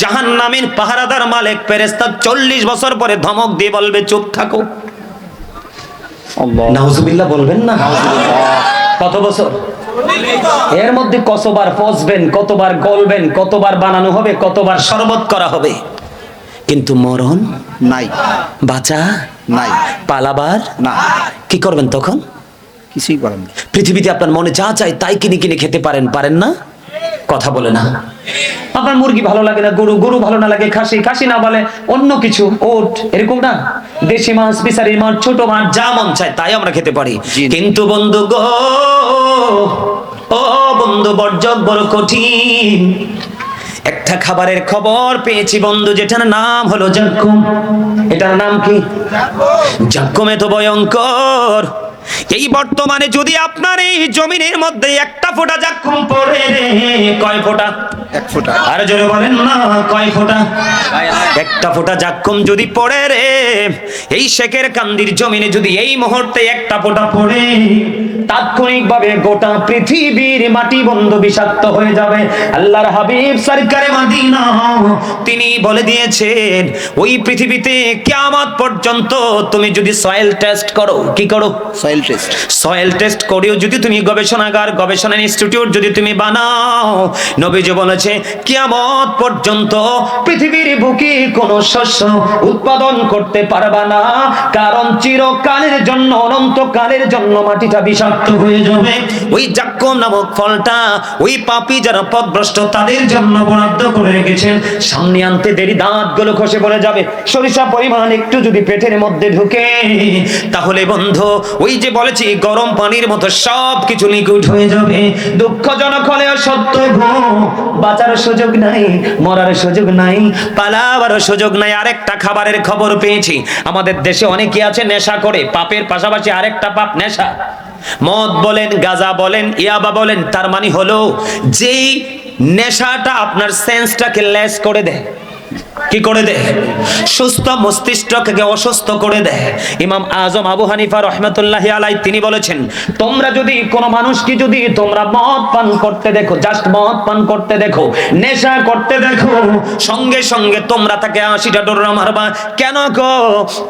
[SPEAKER 1] জাহান্নামের পাহারাদার মালিক ফেরেশতা 40 বছর পরে ধমক দিয়ে বলবে চুপ থাকো। নাউজুবিল্লাহ বলবেন না? কত বছর? এর মধ্যে কতবার পচবেন, কতবার গলবেন, কতবার বানানো হবে, কতবার শরবত করা হবে, কিন্তু মরণ
[SPEAKER 2] নাই,
[SPEAKER 1] বাঁচা
[SPEAKER 2] নাই,
[SPEAKER 1] পালাবার
[SPEAKER 2] না।
[SPEAKER 1] কি করবেন তখন?
[SPEAKER 2] কিছুই করেন না।
[SPEAKER 1] পৃথিবীতে আপনার মনে যা চাই তাই কিনে কিনে খেতে পারেন, পারেন না? কথা বলে না। আপনার মুরগি ভালো লাগে না, গরু ভালো না লাগে, খাসি না বলে অন্য কিছু, ওট, এরকম না? দেশি মাছ, বিচারি মাছ, ছোট মাছ, যা মন চায় তাই আমরা খেতে পারি। কিন্তু বন্ধু গো, ও বন্ধু, বড় কঠিন। একটা খাবারের খবর পেয়েছি বন্ধু, যেটার নাম হলো জাক্কুম। এটার নাম কি? জাক্কুম। এত ভয়ঙ্কর, এই বর্তমানে যদি আপনার এই জমিনের মধ্যে একটা ফোঁটা জাক্কুম পড়ে রে, কয় ফোঁটা?
[SPEAKER 2] 1 ফোঁটা।
[SPEAKER 1] আর জোরে বলেন না, কয় ফোঁটা? একটা ফোঁটা জাক্কুম যদি পড়ে রে, এই শেখের কান্দির জমিনে যদি এই মুহূর্তে একটা ফোঁটা পড়ে, তাৎক্ষণিকভাবে গোটা পৃথিবীর মাটি বন্ধ বিষাক্ত হয়ে যাবে। আল্লাহর হাবিব সরকারে মদিনা তিনি বলে দিয়েছেন, ওই পৃথিবীতে কিয়ামত পর্যন্ত তুমি যদি সয়েল টেস্ট করো, কি করো?
[SPEAKER 2] Soil test.
[SPEAKER 1] সয়েল টেস্ট করেও যদি তুমি গবেষণাগার, গবেষণা ইনস্টিটিউট যদি তুমি বানাও, নবীজি বলেছে কিয়ামত পর্যন্ত পৃথিবীর বুকে কোনো শস্য উৎপাদন করতে পারবা না, কারণ চিরকালের জন্য, অনন্তকালের জন্য মাটিটা বিষাক্ত হয়ে যাবে। ওই জাক্কুম নামক ফলটা ওই পাপী যারা পথভ্রষ্ট তাদের জন্য বরাদ্দ করে রেখেছেন, সামনে আনতে দেরি, দাঁতগুলো খসে পড়ে যাবে। সরিষা পরিমাণ একটু যদি পেটের মধ্যে ঢুকে, তাহলে বন্ধু ওই যে বলেছি গরম পানির মতো সব কিছু লিকুইড হয়ে যাবে। দুঃখজনক হলেও সত্য গো, বাঁচার সুযোগ নাই, মরার সুযোগ নাই, পালাবার সুযোগ নাই। আরেকটা খাবারের খবর পেয়েছি, আমাদের দেশে অনেকে আছে নেশা করে, পাপের পাশাপাশি আরেকটা পাপ নেশা। মদ বলেন, গাঁজা বলেন, ইয়াবা বলেন, তার মানে হলো যেই নেশাটা আপনার সেন্সটাকে লেস করে দেয়। কি করে দেয়? সুস্থ মস্তিষ্ককে অসুস্থ করে দেয়। ইমাম আজম আবু হানিফা রাহমাতুল্লাহি আলাইহি তিনি বলেছেন, তোমরা যদি কোন মানুষকে যদি তোমরা মদ পান করতে দেখো, জাস্ট মদ পান করতে দেখো, নেশা করতে দেখো, সঙ্গে সঙ্গে তোমরা তাকে 80টা ডোরা মারবা। কেন গো?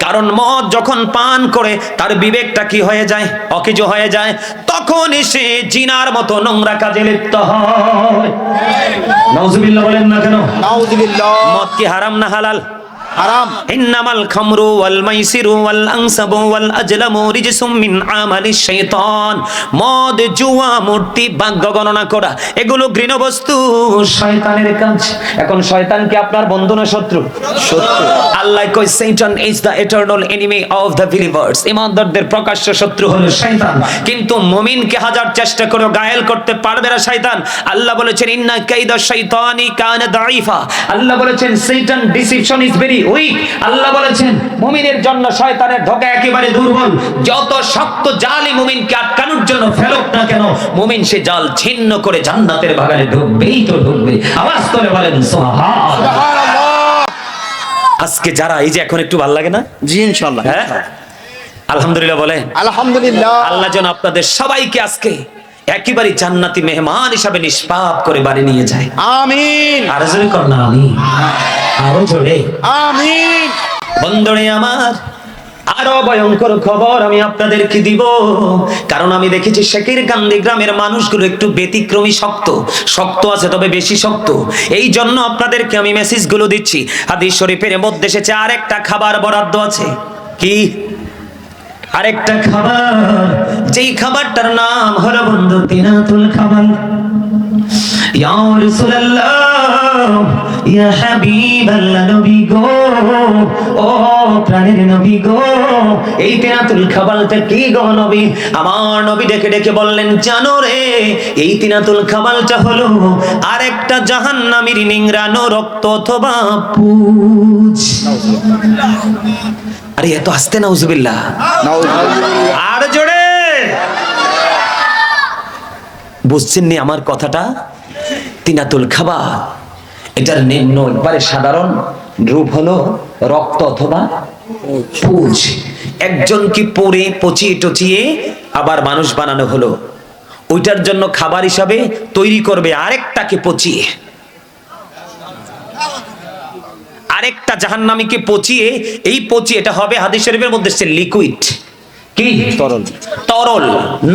[SPEAKER 1] কারণ মদ যখন পান করে তার বিবেকটা কি হয়ে যায়? অকেজো হয়ে যায়, তখন সে জিনার মতো নোংরা কাজে লিপ্ত হয়। নাউজুবিল্লাহ বলেন না কেন?
[SPEAKER 2] নাউযুবিল্লাহ।
[SPEAKER 1] মদ কি হারাম না হালাল?
[SPEAKER 2] হারাম।
[SPEAKER 1] ইন্নামাল খামরু ওয়াল মাইসিরু ওয়াল আনসাবু ওয়াল আজলামু রিজসুম মিন আমালিশ শাইতান। মদ, জুয়া, মূর্তি, ভাগ্য গণনা করা, এগুলো ঘৃণবস্তু, শয়তানের কাজ। এখন শয়তান কি আপনার বন্ধু না শত্রু?
[SPEAKER 2] শত্রু।
[SPEAKER 1] আল্লাহ কয় Satan is the eternal enemy of the believers. ঈমানদারদের প্রকাশ্য শত্রু হলো শয়তান, কিন্তু মুমিনকে হাজার চেষ্টা করেও গায়েল করতে পারবে না শয়তান। আল্লাহ বলেছেন ইন্না কাইদা শাইতানি কানা দাঈফা। আল্লাহ বলেছেন Satan deception is very weak। আল্লাহ বলেছেন মুমিনের জন্য শয়তানের ধোঁকা একেবারে দুর্বল। যত শক্ত জালই মুমিনকে আটকানোর জন্য ফেলুক না কেন, মুমিন সে জাল ছিন্ন করে জান্নাতের বাগানে ঢুকবেই তো ঢুকবে। আওয়াজ করে বলেন সুবহানাল্লাহ। আজকে যারা এই যে এখন একটু ভালো লাগে না?
[SPEAKER 2] জি ইনশাআল্লাহ।
[SPEAKER 1] হ্যাঁ, আলহামদুলিল্লাহ বলে।
[SPEAKER 2] আলহামদুলিল্লাহ।
[SPEAKER 1] আল্লাহ যেন আপনাদের সবাইকে আজকে একেবারে জান্নাতি মেহমান হিসাবে নিষ্পাপ করে বাড়ি নিয়ে যায়।
[SPEAKER 2] আমিন।
[SPEAKER 1] আর জোরে কর না আমিন, আরো জোরে
[SPEAKER 2] আমিন।
[SPEAKER 1] বন্ধুরে আমার, আরো ভয়ঙ্কর খবর আমি আপনাদেরকে দিব, কারণ আমি দেখেছি শেখের কান্দি গ্রামের মানুষগুলো একটু ব্যতিক্রমী, শক্ত আছে, তবে বেশি শক্ত। এই জন্য আপনাদেরকে আমি মেসেজগুলো দিচ্ছি। হাদিস শরীফের মধ্যে এসেছে আরেকটা খাবার বরাদ্দ আছে। কি? আরেকটা খাবার, যেই খাবারটার নাম হলো বন্ধু তিনাতুল খাবার। ইয়া রাসূলুল্লাহ, ইয়া হাবিবাল্লাহ, নবী গো, ও প্রাণের নবী গো, এই তিনাতুল খাবারটা কি গো নবী? আমার নবী ডেকে ডেকে বললেন, জানো রে, এই তিনাতুল খাবারটা হলো আরেকটা জাহান্নামীর নিংড়ানো রক্ত অথবা পুঁজ। আরে এত আস্তে নাউজুবিল্লাহ,
[SPEAKER 2] নাউজুবিল্লাহ।
[SPEAKER 1] আর জোরে। বুঝছেন নি আমার কথাটা? তিনাতুল খাবা এটার নিম্ন একবারে সাধারণ রূপ হলো রক্ত অথবা পুজ। একজনকে পরে পচিয়ে টচিয়ে আবার মানুষ বানানো হলো, ওইটার জন্য খাবার হিসাবে তৈরি করবে আরেকটাকে পচিয়ে, আরেকটা জাহান্নামীকে পচিয়ে, এই পচিয়ে এটা হবে হাদিস শরীফের মধ্যে সে লিকুইড, কি
[SPEAKER 2] তরল,
[SPEAKER 1] তরল,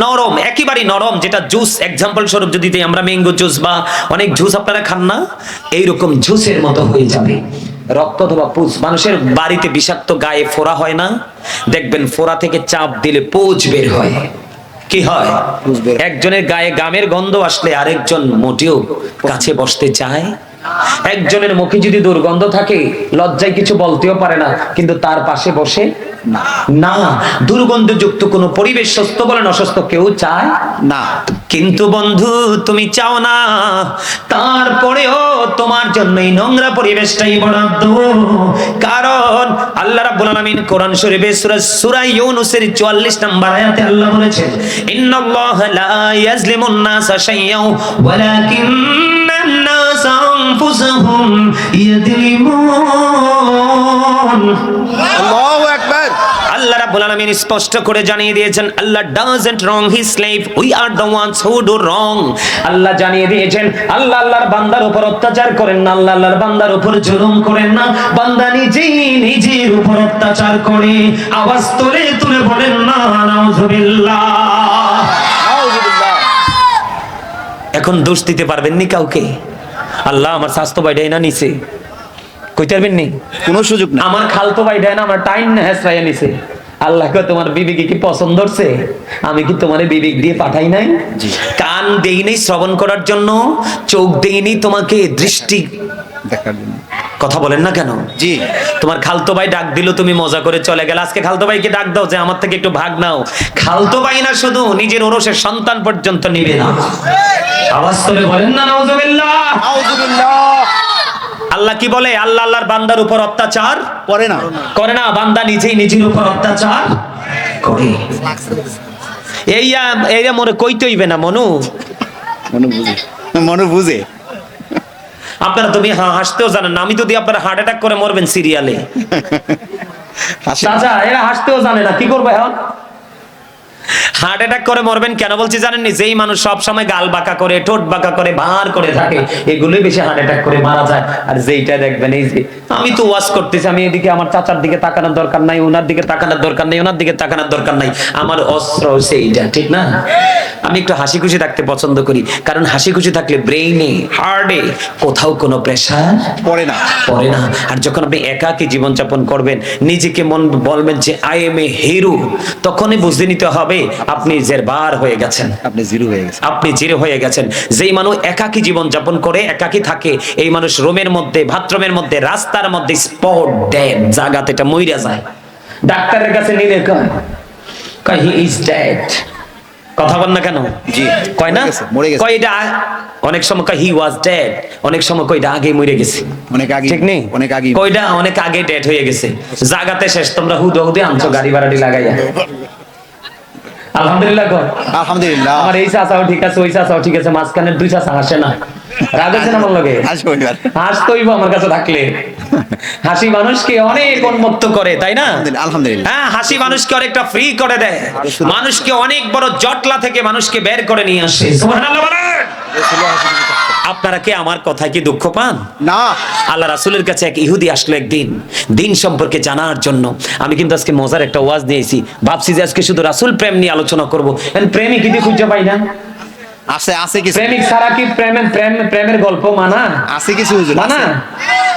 [SPEAKER 1] নরম, একেবারে নরম, যেটা জুস এক্সাম্পল স্বরূপ যদি দিই আমরা, ম্যাঙ্গো জুস বা অনেক জুস আপনারা খান না, এইরকম জুসের মতো হয়ে যাবে। রক্ত অথবা পুজ, মানুষের বাড়িতে বিষাক্ত গায়ে ফোড়া হয় না, দেখবেন ফোড়া থেকে চাপ দিলে পুজ বের হয়, কি হয়?
[SPEAKER 2] পুজ বের।
[SPEAKER 1] একজনের গায়ে গামের গন্ধ আসলে আরেকজন মোটেও কাছে বসতে চায়। একজনের মুখে যদি দুর্গন্ধ থাকে লজ্জায় কিছু বলতেও পারে না, কিন্তু তার পাশে বসে না। দুর্গন্ধযুক্ত কোনো পরিবেশ সুস্থ বলেন অসুস্থ কেউ চায়
[SPEAKER 2] না।
[SPEAKER 1] কিন্তু বন্ধু তুমি চাও না, তারপরেও তোমার জন্য এই নোংরা পরিবেশটাই বরাদ্দ। কারণ আল্লাহ রাব্বুল আলামিন কোরআন শরীফে সূরা ইউনূসের 44 নম্বর আয়াতে আল্লাহ বলেছেন, ইন্নাল্লাহা লা ইয়াজলিমুন নাসা শাইয়্যান ওয়ালাকিন্নান নাসা আনফুসাহুম ইয়াযলিমুন।
[SPEAKER 2] আল্লাহু আকবার।
[SPEAKER 1] আল্লাহ রাব্বুল আলামিন স্পষ্ট করে জানিয়ে দিয়েছেন, Allah doesn't wrong his slave, we are the ones who do wrong. আল্লাহ জানিয়ে দিয়েছেন, আল্লাহ আল্লাহর বান্দার উপর অত্যাচার করেন না, আল্লাহ আল্লাহর বান্দার উপর জুলুম করেন না, বান্দা নিজেই নিজের উপর অত্যাচার করে। আওয়াজ তুলে তুলে বলেন না নাউজুবিল্লাহ।
[SPEAKER 2] নাউজুবিল্লাহ।
[SPEAKER 1] এখন দোষ দিতে পারবেন নি কাউকে? আল্লাহ আমার স্বাস্থ্য বাইডাই না নিছে, কইতে পারবেন নি?
[SPEAKER 2] কোনো সুযোগ না।
[SPEAKER 1] আমার খালতো ভাই দেয় না, আমার টাইম না হেসরাইয়া নিছে। আল্লাহকে তোমার বিবেকে কি পছন্দ হচ্ছে? আমি কি তোমার বিবেক দিয়ে পাঠাই নাই? কান দেই নাই শ্রবণ করার জন্য, চোখ দেইনি তোমাকে দৃষ্টি
[SPEAKER 2] দেখার জন্য।
[SPEAKER 1] কথা বলেন না কেন?
[SPEAKER 2] জি।
[SPEAKER 1] তোমার খালতো ভাই ডাক দিল, তুমি মজা করে চলে গেল। আজকে খালতো ভাইকে ডাক দাও যে আমার থেকে একটু ভাগ নাও। খালতো ভাই না, শুধু নিজের ওরসের সন্তান পর্যন্ত নিবে না। আওয়াজ করে বলেন না নাউজুবিল্লাহ।
[SPEAKER 2] নাউজুবিল্লাহ।
[SPEAKER 1] আল্লাহ কি বলে? আল্লাহ আল্লাহর বান্দার উপর অত্যাচার
[SPEAKER 2] করে না।
[SPEAKER 1] করে না, বান্দা নিজেই নিজের উপর অত্যাচার করে। এইয়া মনে কইতে হইবে না মনু,
[SPEAKER 2] মনে বুঝে, মনে বুঝে।
[SPEAKER 1] আপনারা তুমি হাসতেও জানেন না। আমি যদি আপনারা হার্ট অ্যাটাক করে মরবেন সিরিয়ালে,
[SPEAKER 2] হাসি।
[SPEAKER 1] চাচা এরা হাসতেও জানে না, কি করবে এখন? হার্ট অ্যাটাক করে মরবেন কেন বলছি জানেননি? যেই মানুষ সব সময় গাল বাঁকা করে, ঠোঁট বাঁকা করে, ভার করে থাকে, এগুলোই বেশি হার্ট অ্যাটাক করে মারা যায়। আর যেইটা দেখবেন, এই যে আমি তো ওয়াজ করতেছি, আমি এদিকে আমার চাচার দিকে তাকানোর দরকার নাই, ওনার দিকে তাকানোর দরকার নাই, ওনার দিকে তাকানোর দরকার নাই, আমার অস্ত্র হচ্ছে এইটা, ঠিক না? আমি একটু হাসি খুশি থাকতে পছন্দ করি, কারণ হাসি খুশি থাকলে ব্রেইনে, হার্টে কোথাও কোনো প্রেসার
[SPEAKER 2] পড়ে না।
[SPEAKER 1] পড়ে না। আর যখন আপনি একাকী জীবনযাপন করবেন, নিজেকে মন বলবেন যে আই এম এ হিরো, তখনই বুঝে নিতে হবে আপনি জেরবার হয়ে গেছেন,
[SPEAKER 2] আপনি জিরো হয়ে গেছেন।
[SPEAKER 1] আপনি জিরো হয়ে গেছেন। যেই মানুষ একাকী জীবন যাপন করে, একাকী থাকে, এই মানুষ রুমের মধ্যে, বাথরুমের মধ্যে, রাস্তার মধ্যে স্পট ডেড, জায়গাতে এটা মইরা যায়। ডাক্তারের কাছে নিলে কয় হি ইজ ডেড। কথা বল না কেন?
[SPEAKER 2] জি।
[SPEAKER 1] কয় না,
[SPEAKER 2] মরে গেছে।
[SPEAKER 1] কয় এটা অনেক সময় কয় হি ওয়াজ ডেড, অনেক সময় কয়টা আগে মরে গেছে,
[SPEAKER 2] অনেক আগে।
[SPEAKER 1] ঠিক নেই?
[SPEAKER 2] অনেক আগে।
[SPEAKER 1] কয়টা অনেক আগে ডেড হয়ে গেছে। জায়গাতে শেষ, তোমরা হুদে আনছো গাড়ি ভাড়াটি লাগাইয়া। আলহামদুলিল্লাহ কর।
[SPEAKER 2] আলহামদুলিল্লাহ।
[SPEAKER 1] আমার এই চাচাও ঠিক আছে, ওই চাচাও ঠিক আছে, মাঝখানের দুই চাচা হাসে না, রাগ হচ্ছে না আমার লগে?
[SPEAKER 2] আসবো এবার।
[SPEAKER 1] হাসতইব আমার কাছে থাকলে। হাসি মানুষকে অনেক উন্মুক্ত করে, তাই না?
[SPEAKER 2] আলহামদুলিল্লাহ।
[SPEAKER 1] হ্যাঁ, হাসি মানুষকে অনেকটা ফ্রি করে দেয়, মানুষকে অনেক বড় জটলা থেকে মানুষকে বের করে নিয়ে আসে। সুবহানাল্লাহ বলেন। আপনারা কি আমার কথায় কি দুঃখ পান?
[SPEAKER 2] না।
[SPEAKER 1] আল্লাহ রাসূলের কাছে এক ইহুদি আসলো একদিন দিন সম্পর্কে জানার জন্য। আমি কিন্তু আজকে মজার একটা ওয়াজ নিয়েছি, ভাবছি যে আজকে শুধু রাসূল প্রেম নিয়ে আলোচনা করব। প্রেমিক কি খুঁজে পাই না?
[SPEAKER 2] আছে কিছু।
[SPEAKER 1] প্রেমিক ছাড়া কি প্রেমের গল্প মানা?
[SPEAKER 2] আছে কিছু হুজুর।
[SPEAKER 1] মানা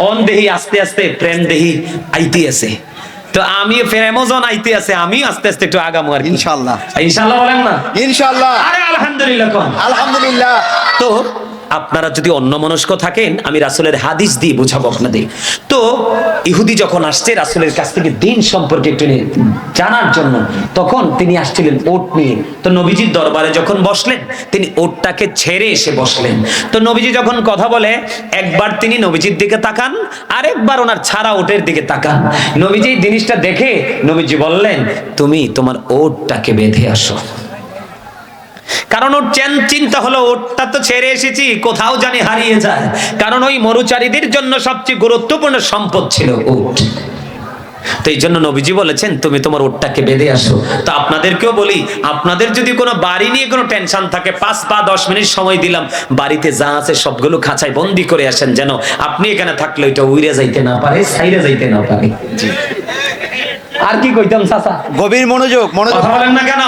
[SPEAKER 1] অন দেহি আস্তে আস্তে প্রেম দেহি আইতে আছে। তো আমি প্রেমজন আইতে আছে, আমি আস্তে আস্তে একটু আগামো আর কি।
[SPEAKER 2] ইনশাআল্লাহ।
[SPEAKER 1] ইনশাআল্লাহ বলেন না?
[SPEAKER 2] ইনশাআল্লাহ।
[SPEAKER 1] আরে আলহামদুলিল্লাহ কোন।
[SPEAKER 2] আলহামদুলিল্লাহ।
[SPEAKER 1] তো আপনারা যদি অন্যমনস্ক থাকেন আমি রাসূলের হাদিস দিয়ে বুঝাবো আপনাদের। তো ইহুদি যখন আসছে রাসূলের কাছ থেকে দিন সম্পর্কে একটু জানার জন্য, তখন তিনি আসছিলেন ওট নিয়ে। তো নবীজির দরবারে যখন বসলেন তিনি ওটটাকে ছেড়ে এসে বসলেন। তো নবীজি যখন কথা বলে একবার তিনি নবীজির দিকে তাকান, আরেকবার ওনার ছাড়া ওটের দিকে তাকান। নবীজি এই জিনিসটা দেখে নবীজি বললেন, তুমি তোমার ওটটাকে বেঁধে আসো। কারণ ওর চিন্তা হলো ওটটা তো ছেড়ে এসেছি, কোথাও জানি হারিয়ে যায়। কারণ ওই মরুচারীদের জন্য সবচেয়ে গুরুত্বপূর্ণ সম্পদ ছিল ওট। তো এই জন্য নবীজি বলেছেন তুমি তোমার ওটটাকে বেঁধে আসো। তো আপনাদেরকেও বলি, আপনাদের যদি কোনো বাড়ি নিয়ে কোনো টেনশন থাকে, 5 বা 10 মিনিট সময় দিলাম, বাড়িতে যা আছে সবগুলো খাঁচায় বন্দি করে আসেন, যেন আপনি এখানে থাকলে ওইটা উইরে যাইতে না পারে, সাইরে যাইতে না পারে।
[SPEAKER 2] জি।
[SPEAKER 1] আর কি কইতাম চাচা?
[SPEAKER 2] গভীর মনোযোগ
[SPEAKER 1] কথা বলেন না কেন?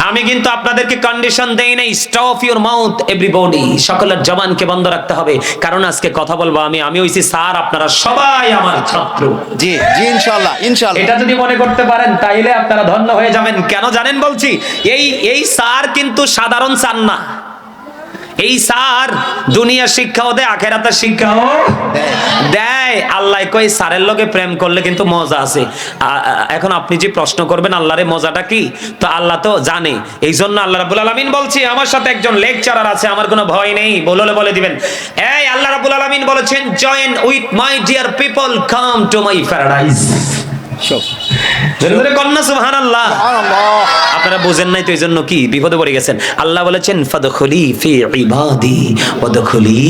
[SPEAKER 1] আমি কিন্তু আপনাদেরকে কন্ডিশন দেই নাই, স্টপ ইওর মাউথ এভরিবডি, সকলের জবানকে বন্ধ রাখতে হবে। কারণ আজকে কথা বলবো আমি হইছি স্যার, আপনারা সবাই আমার ছাত্র।
[SPEAKER 2] জি জি, ইনশাআল্লাহ ইনশাআল্লাহ।
[SPEAKER 1] এটা যদি মনে করতে পারেন তাইলে আপনারা ধন্য হয়ে যাবেন। কেন জানেন বলছি? এই স্যার কিন্তু সাধারণ স্যার না। এই স্যার দুনিয়া শিক্ষাও দেয়, আখেরাতের শিক্ষাও দেয়। আল্লাহ কই স্যারের লগে প্রেম করলে কিন্তু মজা আছে। এখন আপনি যে প্রশ্ন করবেন আল্লাহরে মজাটা কি, তো আল্লাহ তো জানে। এই জন্য আল্লাহ রাব্বুল আলামিন বলছি, আমার সাথে একজন লেকচারার আছে, আমার কোনো ভয় নেই, বলে দিবেন। এই আল্লাহ রাব্বুল আলামিন বলেছেন, join with my dear people, come to my paradise. সুবহানাল্লাহ। আপনারা বুঝেন নাই তো, এই জন্য কি বিপদে পড়ে গেছেন। আল্লাহ বলেছেন ফাদখুলি ফি ইবাদি ওয়াদখুলি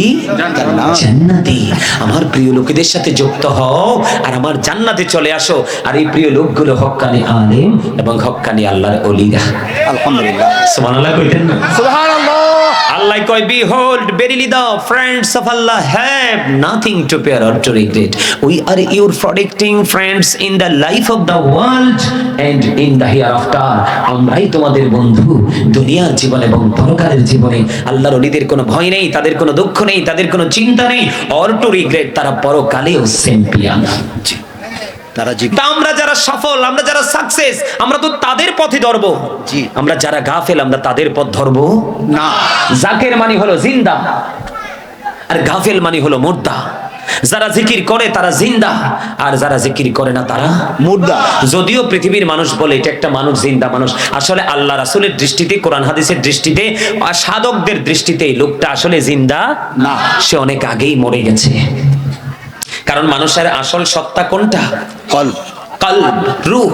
[SPEAKER 1] জান্নাতি, আমার প্রিয় লোকেদের সাথে যুক্ত হও আর আমার জান্নাতে চলে আসো। আর এই প্রিয় লোকগুলো হক্কানি আলেম এবং হক্কানি আল্লাহর ওলিরা।
[SPEAKER 2] আলহামদুলিল্লাহ।
[SPEAKER 1] সুবহানাল্লাহ কইতেন না?
[SPEAKER 2] সুবহানাল্লাহ।
[SPEAKER 1] Allah কয়, behold, verily the friends of Allah have nothing to fear or to regret. We are your protecting friends in the life of the world and in the hereafter. আমরাই তোমাদের বন্ধু দুনিয়ার জীবনে এবং পরকালের জীবনে। আল্লাহর ওলিদের কোনো ভয় নেই, তাদের কোনো দুঃখ নেই, তাদের কোনো চিন্তা নেই, or to regret, তারা পরকালেও চ্যাম্পিয়ন।
[SPEAKER 2] তারা জি।
[SPEAKER 1] তা আমরা যারা সফল, আমরা যারা সাকসেস, আমরা তো তাদের পথে ধরবো।
[SPEAKER 2] জি।
[SPEAKER 1] আমরা যারা গাফেল আমরা তাদের পথ ধরবো
[SPEAKER 2] না।
[SPEAKER 1] জাকের মানে হলো জিন্দা আর গাফেল মানে হলো মুর্দা। যারা জিকির করে তারা জিন্দা, আর যারা জিকির করে না তারা
[SPEAKER 2] মুর্দা।
[SPEAKER 1] যদিও পৃথিবীর মানুষ বলে এটা একটা মানুষ, জিন্দা মানুষ, আসলে আল্লাহ রাসূলের দৃষ্টিতে, কোরআন হাদিসের দৃষ্টিতে, আর সাধকদের দৃষ্টিতে এই লোকটা আসলে জিন্দা
[SPEAKER 2] না,
[SPEAKER 1] সে অনেক আগেই মরে গেছে। কারণ মানুষের আসল সত্তা কোনটা?
[SPEAKER 2] কলব,
[SPEAKER 1] কলব, রূহ,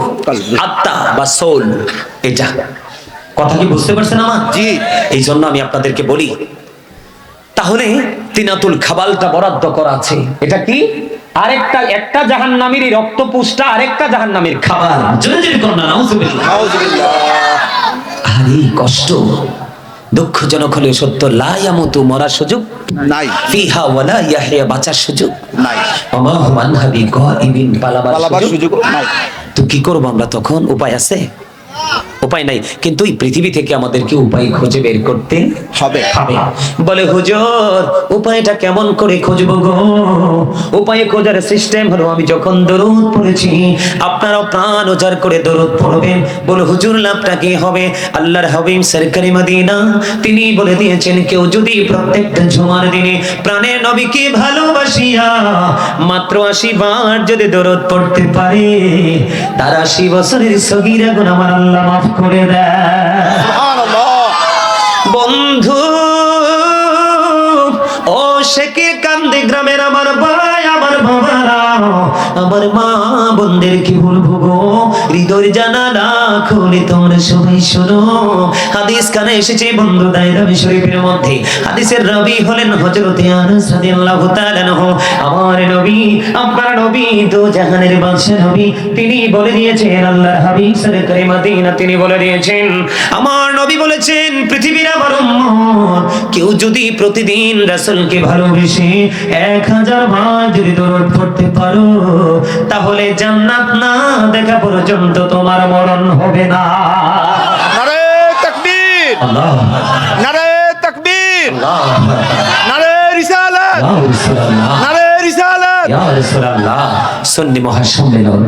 [SPEAKER 1] আত্মা বা সোল। এটা কথা কি বুঝতে পারছেন আমার?
[SPEAKER 2] জি।
[SPEAKER 1] এই জন্য আমি আপনাদেরকে বলি, তাহলে তিনাতুল খাবালটা বরাদ্দ করা আছে। এটা কি? একটা জাহান্নামীর রক্ত পুষ্টা আরেকটা জাহান্নামীর খাবার। জোরে জোরে করুন না, নাউজুবিল্লাহ।
[SPEAKER 2] নাউজুবিল্লাহ।
[SPEAKER 1] আরে কষ্ট, দুঃখজনক হলে সত্য, লা ইয়ামুতু, মরার সুযোগ
[SPEAKER 2] নাই,
[SPEAKER 1] ফিহা ওয়ালা ইয়াহইয়া, বাঁচার সুযোগ
[SPEAKER 2] নাই,
[SPEAKER 1] আল্লাহু মানহাবি গাইবিন,
[SPEAKER 2] পালাবার সুযোগ নাই।
[SPEAKER 1] তো কি করব আমরা তখন? উপায় আছে? উপায় নাই, কিন্তু এই পৃথিবী থেকে আমাদেরকে উপায় খুঁজে বের করতে
[SPEAKER 2] হবে।
[SPEAKER 1] বলে হুজুর উপায়টা কেমন করে খুঁজবো গো? উপায় খোঁজার সিস্টেম হলো, আমি যখন দরুদ পড়েছি আপনারাও প্রাণ উজাড় করে দরুদ পড়বেন। বলে হুজুর লাভটা কি হবে? আল্লাহর হাবিব সরকারি মদিনা তিনি বলে দিয়েছেন, কেউ যদি প্রত্যেকটা জুমার দিনে প্রাণের নবীকে ভালোবাসিয়া মাত্র 80 বার যদি দরুদ পড়তে পারে, তার 80 বছরের সগীরা গুনাহ আমার আল্লাহ মাফ করে দেয়।
[SPEAKER 2] সুবহানাল্লাহ।
[SPEAKER 1] বন্ধু ও শেখে কান্দে গ্রামের আমার ভাই, আমার বাবারা, আমার মা বোনদের কি বলবো গো? হৃদয় জানালা খুলে তোমরা সবাই শোনো। হাদিস কানে এসেছে বন্ধু দায়রাবি শরীফের মধ্যে। হাদিসের রাবি হলেন হযরতে আনাস রাদিয়াল্লাহু তাআলা আনহু। আমার নবী, আপনার নবী তো জাহানের বাদশা নবী, তিনি বলে দিয়েছেন, আল্লাহর হাবিব সরকারি মদিনা তিনি বলে দিয়েছেন, আমার নবী বলেছেন, পৃথিবীর আমার উম্মত কেউ যদি প্রতিদিন রাসূলকে ভালোবেসে 1000 বার যদি দরুদ পড়তে পারো, তাহলে জান্নাত না দেখা পর্যন্ত তোমার মরণ হবে না।
[SPEAKER 2] নারে তাকবীর,
[SPEAKER 1] আল্লাহ,
[SPEAKER 2] নারে তাকবীর,
[SPEAKER 1] আল্লাহ,
[SPEAKER 2] নারে রিসালাত,
[SPEAKER 1] ইয়া রাসূলুল্লাহ,
[SPEAKER 2] নারে রিসালাত।
[SPEAKER 1] ইয়া রাসূলুল্লাহ। সুন্নি মহাসম্মেলন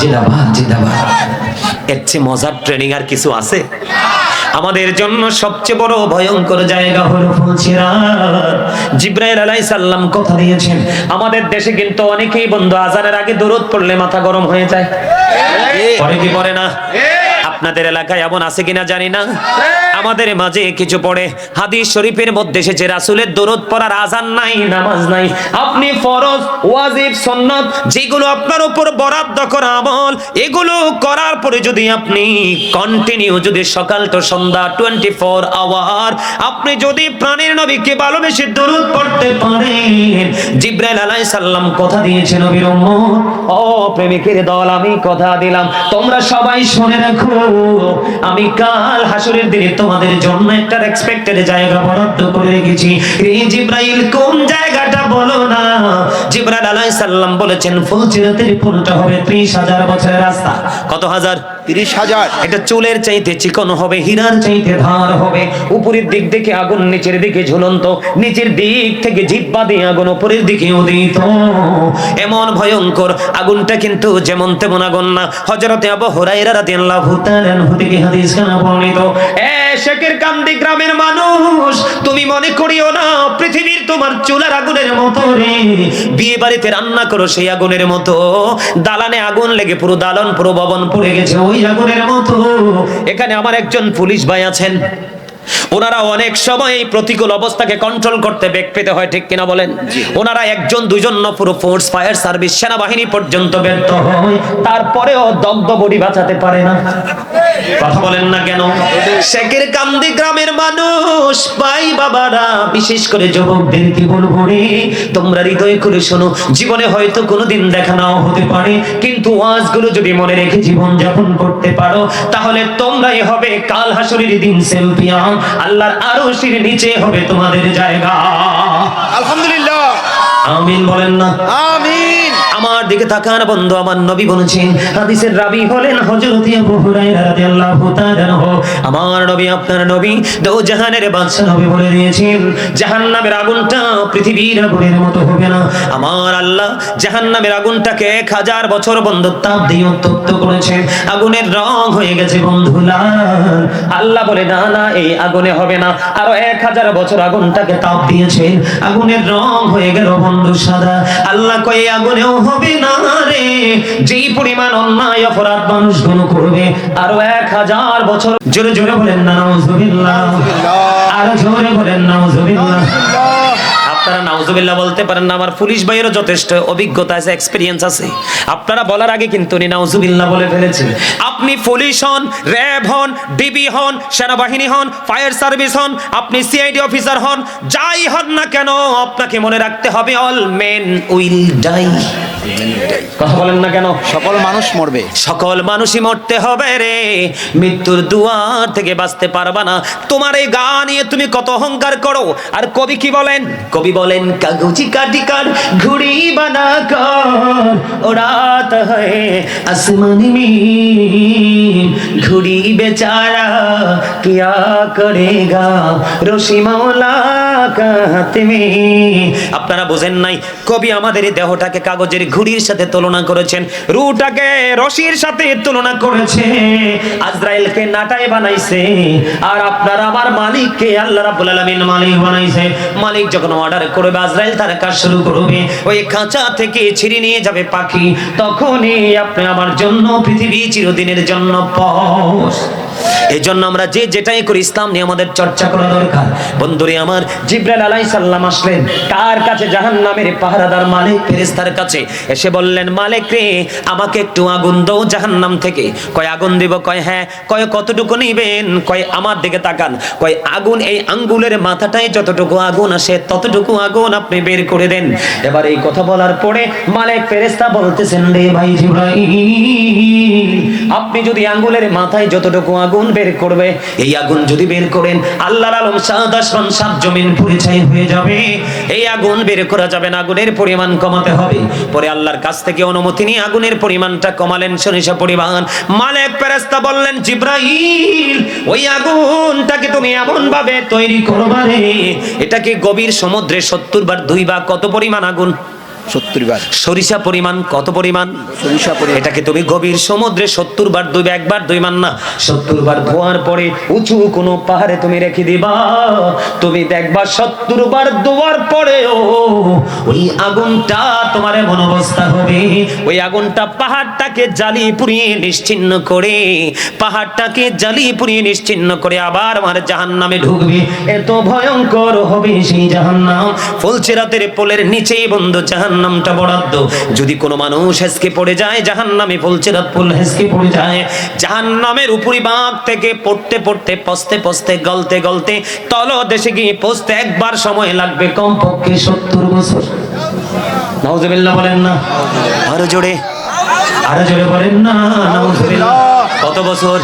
[SPEAKER 1] জিন্দাবাদ, জিন্দাবাদ। এর চেয়ে মজার ট্রেনিং আর কিছু আছে? আমাদের জন্য সবচেয়ে বড় ভয়ঙ্কর জায়গা হলো ফুলসিরাত। জিবরাইল আলাইহিস সালাম কথা দিয়েছেন। আমাদের দেশে কিন্তু অনেকেই বন্ধু আজানের আগে দরুদ পড়লে মাথা গরম হয়ে যায়, পরে কি পড়ে না? আপনাদের এলাকায় এমন আছে কিনা জানি না, আমাদের মাঝে কিছু পড়ে। হাদিস শরীফের মধ্যে এসেছে রাসূলের দরুদ পড়ার আযান নাই, নামাজ নাই। আপনি ফরজ, ওয়াজিব, সুন্নাত যেগুলো আপনার উপর বরাদ্দ করা আমল, এগুলো করার পরে যদি আপনি কন্টিনিউ যদি সকাল তো সন্ধ্যা 24 আওয়ার আপনি যদি প্রাণের নবীকে ভালোবেসে দরুদ পড়তে পারেন, জিবরাইল আলাইহিস সালাম কথা দিয়েছেন নবীর উম্মত, ও প্রেমিকের দল আমি কথা দিলাম তোমরা সবাই শুনে রাখো, আমি কাল হাসরের দিনে তোমাদের জন্য একটা রেসপেক্টেড জায়গা বরাদ্দ করে রেখেছি। এই জিবরাইল কোন জায়গাটা বলো না? জিবরাইল আলাইহিস সালাম বলেছেন ফুলসিরাতের পুলটা হবে 30,000 বছরের রাস্তা। কত হাজার?
[SPEAKER 2] 30,000।
[SPEAKER 1] এটা চুলের চাইতে চিকন হবে, হীরার চাইতে ধার হবে। উপরের দিক থেকে আগুন, নিচের দিকে ঝুলন্ত, নিচের দিক থেকে জিহ্বা দিয়ে আগুন, উপরের দিকে উদিত। এমন ভয়ঙ্কর আগুনটা কিন্তু যেমন তেমন আগুন না। হযরতে আবু হুরায়রা রাদিয়াল্লাহু তাআলা আনহু থেকে হাদিস খানা বর্ণিত। শেখের কান্দি গ্রামের মানুষ, তুমি মনে করিও না পৃথিবীর তোমার চুলার আগুনের মতো রে। বিয়ে বাড়িতে রান্না করো সেই আগুনের মতো, দালানে আগুন লেগে পুরো দালান পুরো ভবন পড়ে গেছে ওই আগুনের মতো। এখানে আমার একজন পুলিশ ভাই আছেন, ওনারা অনেক সময় এই প্রতিকূল অবস্থাকে কন্ট্রোল করতে বেগ পেতে হয়, ঠিক কিনা বলেন? ওনারা একজন দুইজন না, পুরো ফোর্স, ফায়ার সার্ভিস, সেনাবাহিনী পর্যন্ত ব্যর্থ হয়, তারপরেও দগ্ধ বডি বাঁচাতে পারে না। কথা বলেন না কেন? শেখের কান্দি গ্রামের মানুষ, ভাই বাবারা, বিশেষ করে যুবকদেরকে বলবো রে, তোমরা হৃদয় করে শোনো। জীবনে হয়তো কোনোদিন দেখা নাও হতে পারে, কিন্তু ওয়াজগুলো যদি মনে রেখে জীবন যাপন করতে পারো, তাহলে তোমরাই হবে কাল হাসরের দিন চ্যাম্পিয়ন। আল্লাহর আরশের নিচে হবে তোমাদের জায়গা।
[SPEAKER 2] আলহামদুলিল্লাহ।
[SPEAKER 1] আমিন বলেন না?
[SPEAKER 2] আমিন।
[SPEAKER 1] আমার দিকে তাকান বন্ধু, আমার নবী বলেছেন, হাদিসের রাবী হলেন হযরত আবু হুরায়রা রাদিয়াল্লাহু তাআলা আনহু। আমার নবী, আপনার নবী, দো জাহানের বাদশা নবী বলে দিয়েছেন, জাহান্নামের আগুনটা পৃথিবীর আগুনের মতো হবে না। আমার আল্লাহ জাহান্নামের আগুনটাকে 1000 বছর বন্ধু তাপ দিয়ে উত্তপ্ত করেছেন, আগুনের রং হয়ে গেছে বন্ধু লাল। আল্লাহ বলে না না, এই আগুনে হবে না। আরো 1000 বছর আগুনটাকে তাপ দিয়েছেন, আগুনের রং হয়ে গেল বন্ধু সাদা। আল্লাহ কই আগুনেও হবে না রে, যেই পরিমাণ অন্যায় অপরাধ মানুষগুলো করবে, আরো 1000 বছর। জোরে জোরে বলেন না নাউজুবিল্লাহ, আরো জোরে বলেন নাউজুবিল্লাহ। আপনারা নাউজুবিল্লাহ বলতে পারেন না, আমার পুলিশ ভাইয়েরও যথেষ্ট অভিজ্ঞতা আছে, এক্সপেরিয়েন্স আছে। আপনারা বলার আগে কিন্তু উনি নাউজুবিল্লাহ বলে ফেলেছেন। আপনি পুলিশ হন, র্যাব হন, ডিবি হন, সেনাবাহিনী হন, ফায়ার সার্ভিস হন, আপনি সিআইডি অফিসার হন, যাই হন না কেন, আপনাকে মনে রাখতে হবে অল মেন উইল ডাই। কথা বলেন না কেন?
[SPEAKER 2] সকল মানুষ মরবে।
[SPEAKER 1] সকল মানুষই মরতে হবে রে, মৃত্যুর দুয়ার থেকে বাঁচতে পারবা না। তোমার এই গা নিয়ে তুমি কত অহংকার করো। আর কবি কি বলেন? কবি বলেন, কাগজি কাটি কার ঘুড়ি বানা কর, ওড়াতা হয় আসমান মে, ঘুড়ি বেচারা কিয়া করেগা, রশি মাওলা কা হাত মে। আপনারা বোঝেন নাই, কবি আমাদের এই দেহটাকে কাগজের ঘুড়ির সাথে তুলনা করেছেন, রুটাকে রশির সাথে তুলনা করেছে, আজরাইলকে নাটাই বানাইছে, আর আপনার আমার মালিককে আল্লাহ রাব্বুল আলামিন মালিক বানাইছে। মালিক যখন অর্ডার করবে, আজরাইল তার কাজ শুরু করবে, ওই খাঁচা থেকে ছিঁড়ে নিয়ে যাবে পাখি, তখনই আপনি আমার জন্য পৃথিবী চিরদিনের জন্য পথ। এই জন্য আমরা যে যেটাই করি, ইসলাম নিয়ে আমাদের চর্চা করা দরকার। বন্ধুরে আমার, জিবরাইল আলাইহিস সালাম আসলেন কার কাছে? জাহান্নামের পাহারাদার মালিক ফেরেশতার কাছে। এসে বললেন, মালিক রে, আমাকে একটু আগুন দাও জাহান্নাম থেকে। কয় আগুন দিব? কয় হ্যাঁ। কয় কতটুকু নিবেন? কয় আমার দিকে তাকান। কয় আগুন এই আঙ্গুলের মাথাটায় যতটুকু আগুন আসে ততটুকু আগুন আপনি বের করে দেন। এবার এই কথা বলার পরে মালিক ফেরেশতা বলতেছেন, রে ভাই জিবরাইল, আপনি যদি আঙ্গুলের মাথায় যতটুকু আগুন বের করবে, এই আগুন যদি বের করেন, আল্লাহর আলম সাত আসমান সাত জমিন পুড়ে ছাই হয়ে যাবে। এই আগুন বের করা যাবে না, আগুনের পরিমাণ কমাতে হবে। পরে আল্লাহর কাছ থেকে অনুমতি নিয়ে আগুনের পরিমাণটা কমালেন, সরিষা পরিমাণ। মালিক ফেরেশতা বললেন, জিবরাইল, ওই আগুনটাকে তুমি এমন ভাবে তৈরি করবা রে, এটাকে গভীর সমুদ্রে 70 বার 2 বা কত পরিমাণ আগুন?
[SPEAKER 2] 70 বার।
[SPEAKER 1] সরিষা পরিমাণ কত পরিমাণ?
[SPEAKER 2] সরিষা পরিমাণ।
[SPEAKER 1] এটাকে তুমি গভীর সমুদ্রে 70 বার ধুবে, একবার দুইবার না, 70 বার ধোয়ার পরে উঁচু কোনো পাহাড়ে তুমি রেখে দিবা। তুমি দেখবা 70 বার ধোয়ার পরেও ওই আগুনটা তোমার এমন অবস্থা হবে, ওই আগুনটা পাহাড়টাকে জ্বালিয়ে পুড়িয়ে নিশ্চিহ্ন করে, পাহাড়টাকে জ্বালিয়ে পুড়িয়ে নিশ্চিহ্ন করে আবার আমার জাহান্নামে ঢুকবে। এত ভয়ঙ্কর হবে সেই জাহান্নাম। ফুলসিরাতের পোলের নিচেই বন্ধু জাহান্নামটা বরাদ্দ। যদি কোনো মানুষ হেসকে পড়ে যায় জাহান্নামে, ফুলসিরাত পোল হেসকে পড়ে যায়, জাহান্নামের উপরিভাগ থেকে পড়তে পড়তে পস্তে পস্তে গলতে গলতে তলদেশে গিয়ে পৌঁছতে একবার সময় লাগবে কমপক্ষে 70 বছর। নাউজুবিল্লাহ বলেন না, আরো জোরে বলেন না নাউজুবিল্লাহ। কত বছর?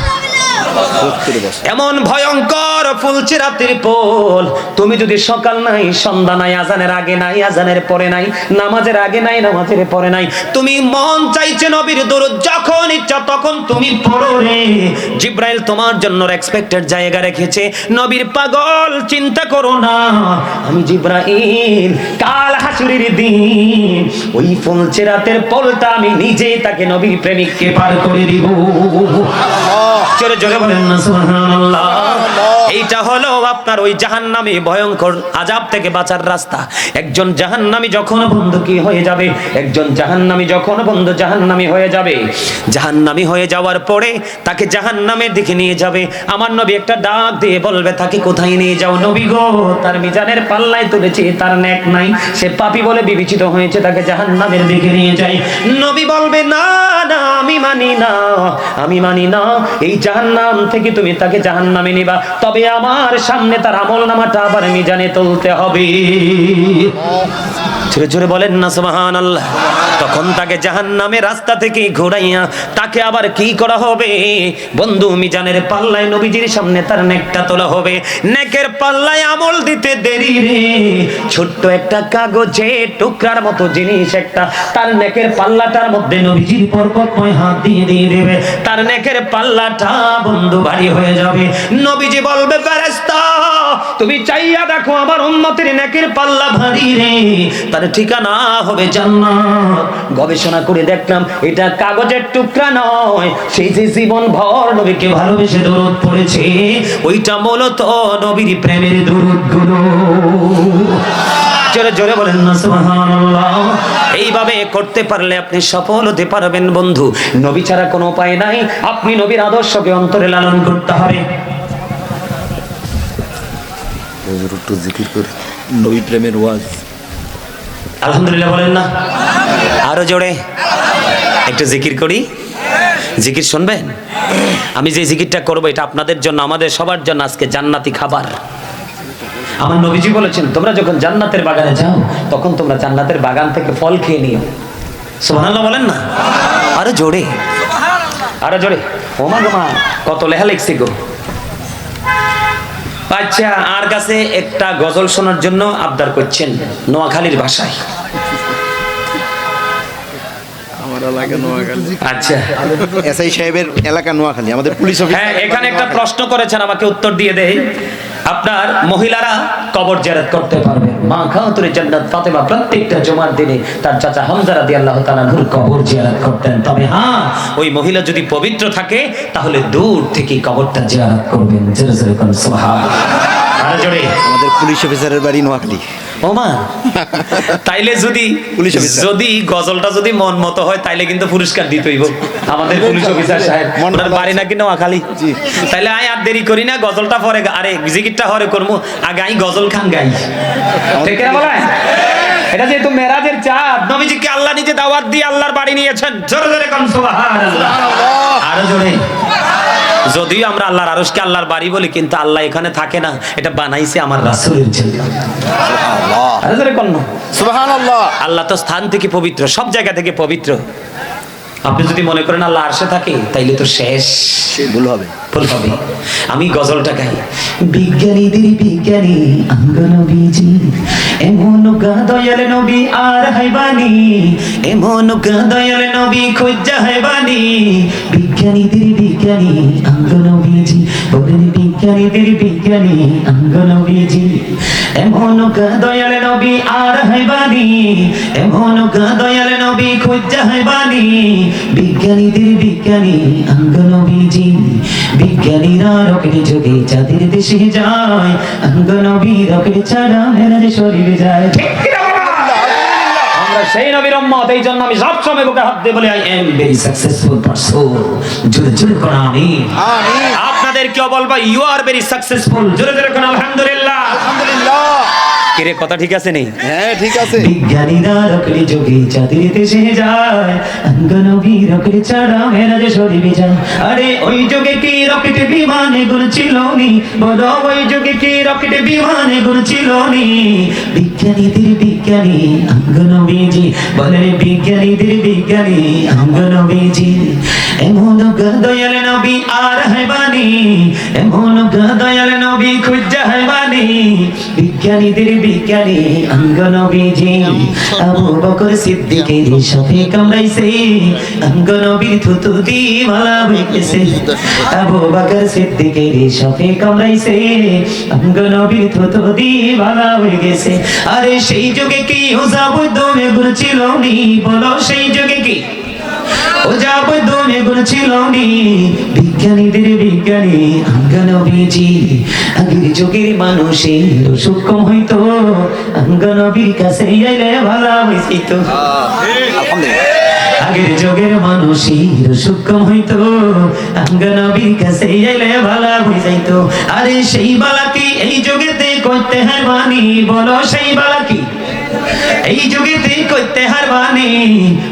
[SPEAKER 2] 70 বছর।
[SPEAKER 1] এমন ভয়ঙ্কর ফুলসিরাতের পোল, তুমি যদি সকাল নাই সন্ধ্যা নাই, আজানের আগে নাই আজানের পরে নাই, নামাজের আগে নাই নামাজের পরে নাই, তুমি মন চাইছে নবীর দরুদ যখন ইচ্ছা তখন তুমি পড়ো রে। জিব্রাইল তোমার জন্য এক্সপেক্টেড জায়গা রেখেছে। নবীর পাগল চিন্তা করো না, আমি জিব্রাইল কাল হাসুরের দিন ওই ফুলসিরাতের পোলটা আমি নিজে তাকে নবীর প্রেমিককে পার করে দিব। জোরে জোরে বলেন না সুবহানাল্লাহ। এইটা হলো আপনার ওই জাহান্নামী ভয়ঙ্কর আযাব থেকে বাঁচার রাস্তা। একজন জাহান্নামী যখন বন্ধু কি হয়ে যাবে, একজন জাহান্নামী যখন বন্ধু জাহান্নামী হয়ে যাবে, জাহান্নামী হয়ে যাওয়ার পরে তাকে জাহান্নামের দিকে নিয়ে যাবে। আমার নবী একটা ডাক দিয়ে বলবে, তাকে কোথায় নিয়ে যাও নবী গো? তার মিজানের পাল্লায় তুলেছি, তার নেক নাই, সে পাপী বলে বিবেচিত হয়েছে, তাকে জাহান্নামের দিকে নিয়ে যাই। নবী বলবে, না না আমি মানি না, আমি মানি না, এই জাহান্নাম থেকে তুমি তাকে জাহান্নামে নিবা, তবে আমার সামনে তার আমলনামাটা আবার মিজানে তুলতে হবে। জোরে জোরে বলেন না সুবহানাল্লাহ। তখন তাকে জাহান্নামের রাস্তা থেকে ঘোরাইয়া তাকে আবার কি করা হবে বন্ধু? মিজানের পাল্লায় নবীজির সামনে তার নেকটা তোলা হবে। নেকের পাল্লায় আমল দিতে দেরি রে, ছোট্ট একটা কাগজে টুকরার মতো জিনিস একটা তার নেকের পাল্লাটার মধ্যে নবীজির বরকতময় হাত দিয়ে দিয়ে দেবে, তার নেকের পাল্লাটা বন্ধু ভারী হয়ে যাবে। নবীজি বলবে, ফেরেশতা তুমি চাইয়া দেখো আমার উম্মতের নেকের পাল্লা ভারী রে, তার ঠিকানা হবে জান্নাত। গবেষণা করে দেখলাম এটা কাগজের টুকরা নয়, সেই যে জীবন ভর নবীকে ভালোবেসে দরুদ পড়েছে ওইটা মূলত নবীর প্রেমের দরুদ গুলো। জোরে জোরে বলেন না সুবহানাল্লাহ। এইভাবে করতে পারলে আপনি সফল হতে পারবেন বন্ধু। নবী ছাড়া কোনো উপায় নাই, আপনি নবীর আদর্শকে অন্তরে লালন করতে হবে।
[SPEAKER 2] একটু জিকির করে নবী প্রেমের ওয়াজ।
[SPEAKER 1] আলহামদুলিল্লাহ বলেন না, আরো জোরে একটু জিকির করি। জিকির শুনবেন? আমি যে জিকিরটা করবো এটা আপনাদের জন্য, আমাদের সবার জন্য আজকে জান্নাতি খাবার। আমার নবীজি বলেছেন, তোমরা যখন জান্নাতের বাগানে যাও তখন তোমরা জান্নাতের বাগান থেকে ফল খেয়ে নিও। সুবহানাল্লাহ বলেন না, আরো জোরে আরো জোরে। ওমা গো মা, কত লেখা লিখছি গো। আচ্ছা, আর কাছে একটা গজল শোনার জন্য আবদার করছেন নোয়াখালীর ভাষায়। আচ্ছা,
[SPEAKER 2] এসআই সাহেবের এলাকা নোয়াখালী, আমাদের পুলিশ অফিস।
[SPEAKER 1] হ্যাঁ, এখানে একটা প্রশ্ন করেছেন, আমাকে উত্তর দিয়ে দেই। আপনার মহিলারা কবর জিয়ারত করতে পারবে। মা খাতুনে জান্নাত ফাতেমা প্রত্যেকটা জুমার দিনে তার চাচা হামজা রাদিয়াল্লাহু তাআলা নূর কবর জিয়ারত করতেন। তবে হ্যাঁ, ওই মহিলা যদি পবিত্র থাকে তাহলে দূর থেকে কবরটা জিয়ারত করবেন। জোরে জোরে কোন সুবহানাল্লাহ। আর জোরে।
[SPEAKER 2] আমাদের পুলিশ অফিসারের বাড়ি নোয়াখালী।
[SPEAKER 1] ওমা, তাইলে যদি গজলটা যদি মন মতো হয় তাইলে কিন্তু পুরস্কার দিতেই হবে আমাদের পুলিশ অফিসার সাহেব। ওনার বাড়ি নাকি নোয়াখালী। তাইলে আয় আর দেরি করি না, গজলটা পরে, আরে জিকিরটা হরে করবো, আগে আই গজল খান গাই। ঠিক না বলেন? এটা যেহেতু মেরাজের চাঁদ, নবীজিকে আল্লাহ নিজে দাওয়াত দিয়ে আল্লাহর বাড়ি নিয়েছেন। জোরে জোরে কোন সুবহানাল্লাহ। আরো জোরে। যদিও আমরা আল্লাহর আরশকে আল্লাহর বাড়ি বলি, কিন্তু আল্লাহ এখানে থাকে না, এটা বানাইছে আমার রাসূলের জন্য।
[SPEAKER 2] সুবহানাল্লাহ।
[SPEAKER 1] আল্লাহ তো স্থান থেকে পবিত্র, সব জায়গা থেকে পবিত্র। আপনি যদি মনে করেন আল্লাহ আরশে থাকে তাইলে তো শেষ,
[SPEAKER 2] ভুল হবে।
[SPEAKER 1] আমি গজলটা গাই। বিজ্ঞানীদের বিজ্ঞানী আঙ্গ নবীজি, এমন দয়াল নবী আর হাইবানি, এমন দয়াল নবী খুঁজা হাইবানি। বিজ্ঞানীদের বিজ্ঞানী আঙ্গ নবীজি, বলেন বিজ্ঞানীদের বিজ্ঞানী আঙ্গ নবীজি, এমন দয়াল নবী আর হইবানি, এমন দয়াল নবী খুঁজা হইবানি, বিজ্ঞানীদের বিজ্ঞানী অঙ্গ নবীজি, বিজ্ঞানীরা রকেট যোগে চাঁদের দেশে যায়, অঙ্গ নবী রকেট ছাড়া মেরাজে শরীরে যায়। আমরা সেই নবীর উম্মত, এই জন্য আমি সবসময় বুকে হাত দিয়ে বলি I am very successful person. জোরে জোরে কোন আমিন। আপনাদের কেউ বলবো ইউ আর ভেরি সাকসেসফুল, জোরে জোরে কোন আলহামদুলিল্লাহ।
[SPEAKER 2] আলহামদুলিল্লাহ।
[SPEAKER 1] কিরে কথা ঠিক আছে নেই?
[SPEAKER 2] হ্যাঁ ঠিক আছে।
[SPEAKER 1] বিজ্ঞানীরা রকেট যোগে চাঁদের দেশে যায়, অঙ্গ নবী রকেট ছাড়া মেরাজে শরীরে যায়। আরে ওই যুগে কি রকেট বিমানে গুলো ছিল নি, বলো ওই যুগে কি রকেট বিমানে গুলো ছিল নি, বিজ্ঞানীদের বিজ্ঞানী অঙ্গ নবীজি, বলেন বিজ্ঞানীদের বিজ্ঞানী অঙ্গ নবীজি। এমন দয়াল নবী আর হইবানি, এমন দয়াল নবী খুঁজা হইবানি, বিজ্ঞানীদের বিজ্ঞানী অঙ্গ নবীজি। আবু বকর সিদ্দিকের সাথে কামড়াইছে, অঙ্গ নবীর থুতু দি মালা হয়ে গেছে। আবু বকর সিদ্দিকের সাথে কামড়াইছে, অঙ্গ নবীর থুতু দি মালা হয়ে গেছে। আরে সেই যুগে কি ওজাবুদ্দমে গুণ ছিল নি, বলো সেই যুগে কি ওজাবুদ্দমে গুণ ছিল নি, বিজ্ঞানীদের বিজ্ঞানী অঙ্গ নবীজি। আগের যুগের মানুষের অসুখ কম হইতো, অঙ্গ নবীর কাছে আইলে ভালো হইতো।
[SPEAKER 2] আলহামদুলিল্লাহ।
[SPEAKER 1] আগের যুগের মানুষের অসুখ কম হইতো, অঙ্গ নবীর কাছে আইলে ভালো হয়ে যাইতো। আরে সেই বালা কি এই যুগেতে করতে হারবানি, বলো সেই বালা কি এই যুগেতে করতে হারবানি,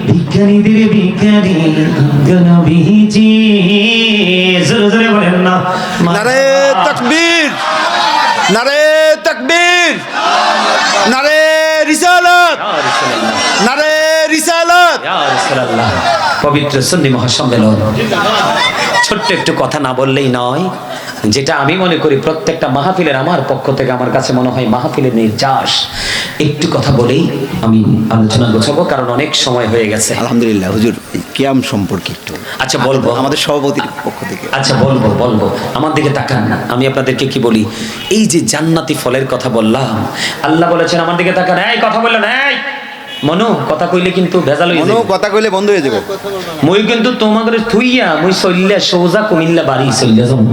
[SPEAKER 1] বিজ্ঞানীদের বিজ্ঞানী অঙ্গ নবীজি। জোরে জোরে বলেন না
[SPEAKER 2] নারে তাকবীর, নারে তাকবীর, নারে রিসালাত, নারে রিসালাত।
[SPEAKER 1] ইয়া রাসূলুল্লাহ। পবিত্র সুন্নি মহাসম্মেলন, ছোট্ট একটু কথা না বললেই নয়, যেটা আমি মনে করি প্রত্যেকটা মাহফিলের, আমার পক্ষ থেকে আমার কাছে মনে হয় মাহফিলের নির্যাস। একটু কথা বলেই আমি আলোচনা গোছাবো, কারণ অনেক সময় হয়ে গেছে।
[SPEAKER 2] আলহামদুলিল্লাহ হুজুর, এই কিয়াম সম্পর্কে একটু
[SPEAKER 1] আচ্ছা বলবো,
[SPEAKER 2] আমাদের সভাপতির পক্ষ থেকে।
[SPEAKER 1] আচ্ছা বলবো বলবো আমার দিকে তাকান। আমি আপনাদেরকে কি বলি, এই যে জান্নাতি ফলের কথা বললাম, আল্লাহ বলেছেন আমার দিকে তাকান, এই কথা বললেন, এই মনু কথা কইলে কিন্তু ভেজাল হয়ে
[SPEAKER 2] মনো
[SPEAKER 1] যাবে।
[SPEAKER 2] কথা কইলে বন্ধ হয়ে যাবে।
[SPEAKER 1] মই কিন্তু তোমাদের থুইয়া মই চললে সোজা কুমিল্লা বাড়ি চললে যাবো।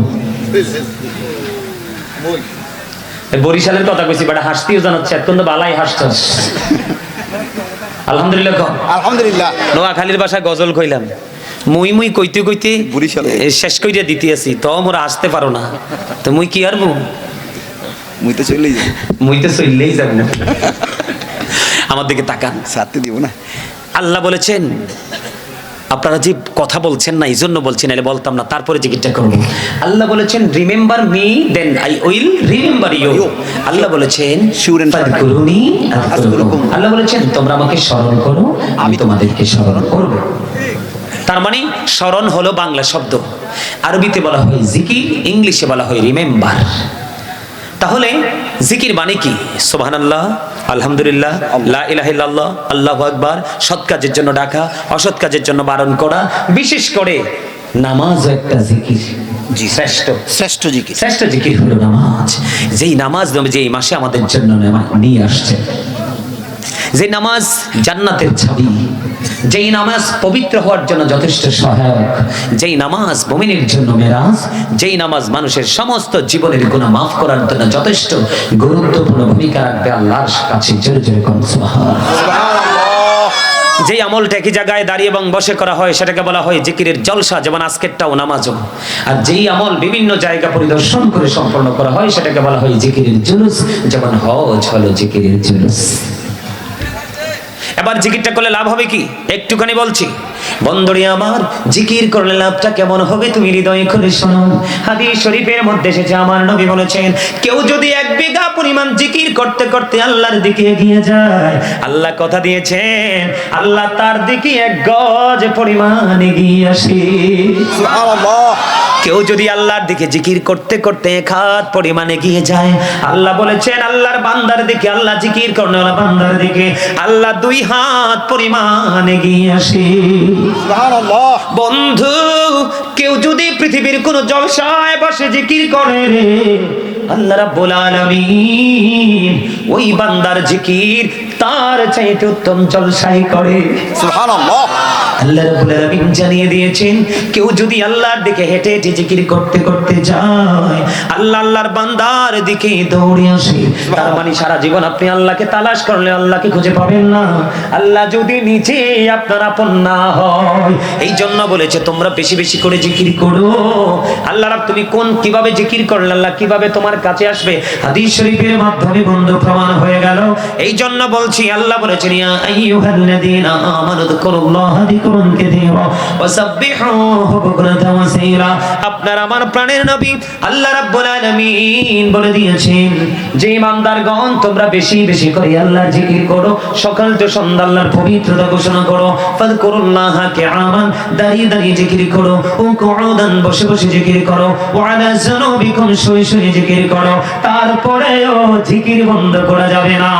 [SPEAKER 1] বরিশালের কথা কইছি, বাড়া হাসতেও জানাচ্ছে, এখন তো বালাই হাসছস। আলহামদুলিল্লাহ কম।
[SPEAKER 2] আলহামদুলিল্লাহ।
[SPEAKER 1] নোয়াখালীর বাসায় গজল কইলাম, মুই মুই কইতে কইতে
[SPEAKER 2] বরিশালে
[SPEAKER 1] শেষ কইরা দিতে আছি, তো মোরা আসতে পারো না, তো মুই কি আরবো,
[SPEAKER 2] মুই তো চলেই যাব,
[SPEAKER 1] মুই তো চললেই যাব। আমার দিকে তাকান,
[SPEAKER 2] ছাড়তে দিব না।
[SPEAKER 1] আল্লাহ বলেছেন আপনারা যে কথা বলছেন না, এই জন্য বলছি, নাহলে বলতাম না, তারপরে জিজ্ঞাসা করবো। আল্লাহ বলেছেন remember me then I will remember you. আল্লাহ বলেছেন ফাযকুরুনি আযকুরকুম। আল্লাহ বলেছেন তোমরা আমাকে স্মরণ করো, আমি তোমাদেরকে স্মরণ করব। তার মানে স্মরণ হলো বাংলা শব্দ, আরবিতে বলা হয় জিকির, ইংলিশে বলা হয় রিমেম্বার। তাহলে জিকির মানে কি? সুবহানাল্লাহ, আলহামদুলিল্লাহ, লা ইলাহা ইল্লাল্লাহ, আল্লাহু আকবার। সৎ কাজের জন্য ডাকা, অসৎ কাজের জন্য বারণ করা। বিশেষ করে নামাজ একটা জিকির,
[SPEAKER 2] জি
[SPEAKER 1] শ্রেষ্ঠ
[SPEAKER 2] শ্রেষ্ঠ জিকির।
[SPEAKER 1] শ্রেষ্ঠ জিকির হলো নামাজ। যেই নামাজ নবী যে এই মাসে আমাদের জন্য নিয়ে আসছে, যে নামাজ জান্নাতের চাবি, যেই নামাজ পবিত্র হওয়ার জন্য যথেষ্ট সহায়ক, যেই নামাজ মুমিনের জন্য মেরাজ, যেই নামাজ মানুষের সমস্ত জীবনের গুনাহ মাফ করার জন্য যথেষ্ট গুরুত্বপূর্ণ ভূমিকা রাখবে আল্লাহর কাছে। জোরে জোরে কোন সুবহানাল্লাহ। যেই আমলটা একই জায়গায় দাঁড়িয়ে এবং বসে করা হয় সেটাকে বলা হয় জিকিরের জলসা, যেমন আজকেরটাও নামাজও। আর যেই আমল বিভিন্ন জায়গা পরিদর্শন করে সম্পন্ন করা হয় সেটাকে বলা হয় জিকিরের জুলুস, যেমন হজ হলো জিকিরের জুলুস। এবার জিকিরটা করলে লাভ হবে কি একটুখানি বলছি। বন্ধুরে আমার, জিকির করলে লাভটা কেমন হবে তুমি হৃদয়ে করে শোনো। হাদিস শরীফের মধ্যে এসেছে, আমার নবী বলেছেন কেউ যদি 1 বিঘা পরিমাণ জিকির করতে করতে আল্লাহর দিকে এগিয়ে যায়, আল্লাহ কথা দিয়েছেন আল্লাহ তার দিকে 1 গজ পরিমাণ এগিয়ে আসে।
[SPEAKER 2] সুবহানাল্লাহ।
[SPEAKER 1] কেউ যদি আল্লাহর দিকে জিকির করতে করতে 1 হাত পরিমাণ এগিয়ে যায়, আল্লাহ বলেছেন আল্লাহর বান্দার দিকে, আল্লাহ জিকির করনেওয়ালা বান্দার দিকে আল্লাহ 2 হাত পরিমাণ এগিয়ে আসে।
[SPEAKER 2] সুবহানাল্লাহ।
[SPEAKER 1] বন্ধু, কেউ যদি পৃথিবীর কোন জলসায় বসে জিকির করে রে, আল্লাহ রাব্বুল আলামিন ওই বান্দার জিকির তার চাইতে উত্তম জলসাই করে।
[SPEAKER 2] সুবহানাল্লাহ।
[SPEAKER 1] আল্লাহ রাব্বুল আলামিন জানিয়ে দিয়েছেন, কেউ যদি আল্লাহর দিকে হেঁটে হেঁটে জিকির করতে করতে যায়, আল্লাহর বান্দার দিকে দৌড়ে আসে, তার মানে সারা জীবন আপনি আল্লাহকে তালাশ করলে আল্লাহকে খুঁজে পাবেন না, আল্লাহ যদি নিচে আপনার আপন না হয়। এই জন্য বলেছে তোমরা বেশি বেশি করে জিকির করো। আল্লাহ রাব তুমি কিভাবে জিকির করলে আল্লাহ কিভাবে তোমার কাছে আসবে, হাদিস শরীফের মাধ্যমে বন্ধু প্রমাণ হয়ে গেল। এই জন্য বলছি, আল্লাহ বলেছেন ইয়া আইয়ুহাল্লাযীনা আমানু যিকুরুল্লাহা যিকরান কাসীরা ওয়া সাব্বিহুহু বুকরাতান ওয়া আসীরা। আপনার আমার প্রাণের নবী আল্লাহ রাব্বুল আলামিন বলে দিয়েছেন যে ইমানদারগণ তোমরা বেশি বেশি করে আল্লাহর জিকির করো, সকাল তো সন্ধ্যা আল্লাহর পবিত্রতা ঘোষণা করো। ফাযকুরুল্লাহা কিয়ামান, দাঁড়িয়ে দাঁড়িয়ে জিকির করো, ও কুউদান, বসে বসে জিকির করো, ওয়া আলা যুনুবিকুম, শুয়ে শুয়ে জিকির করো। তারপরেও জিকির বন্ধ করা যাবে না।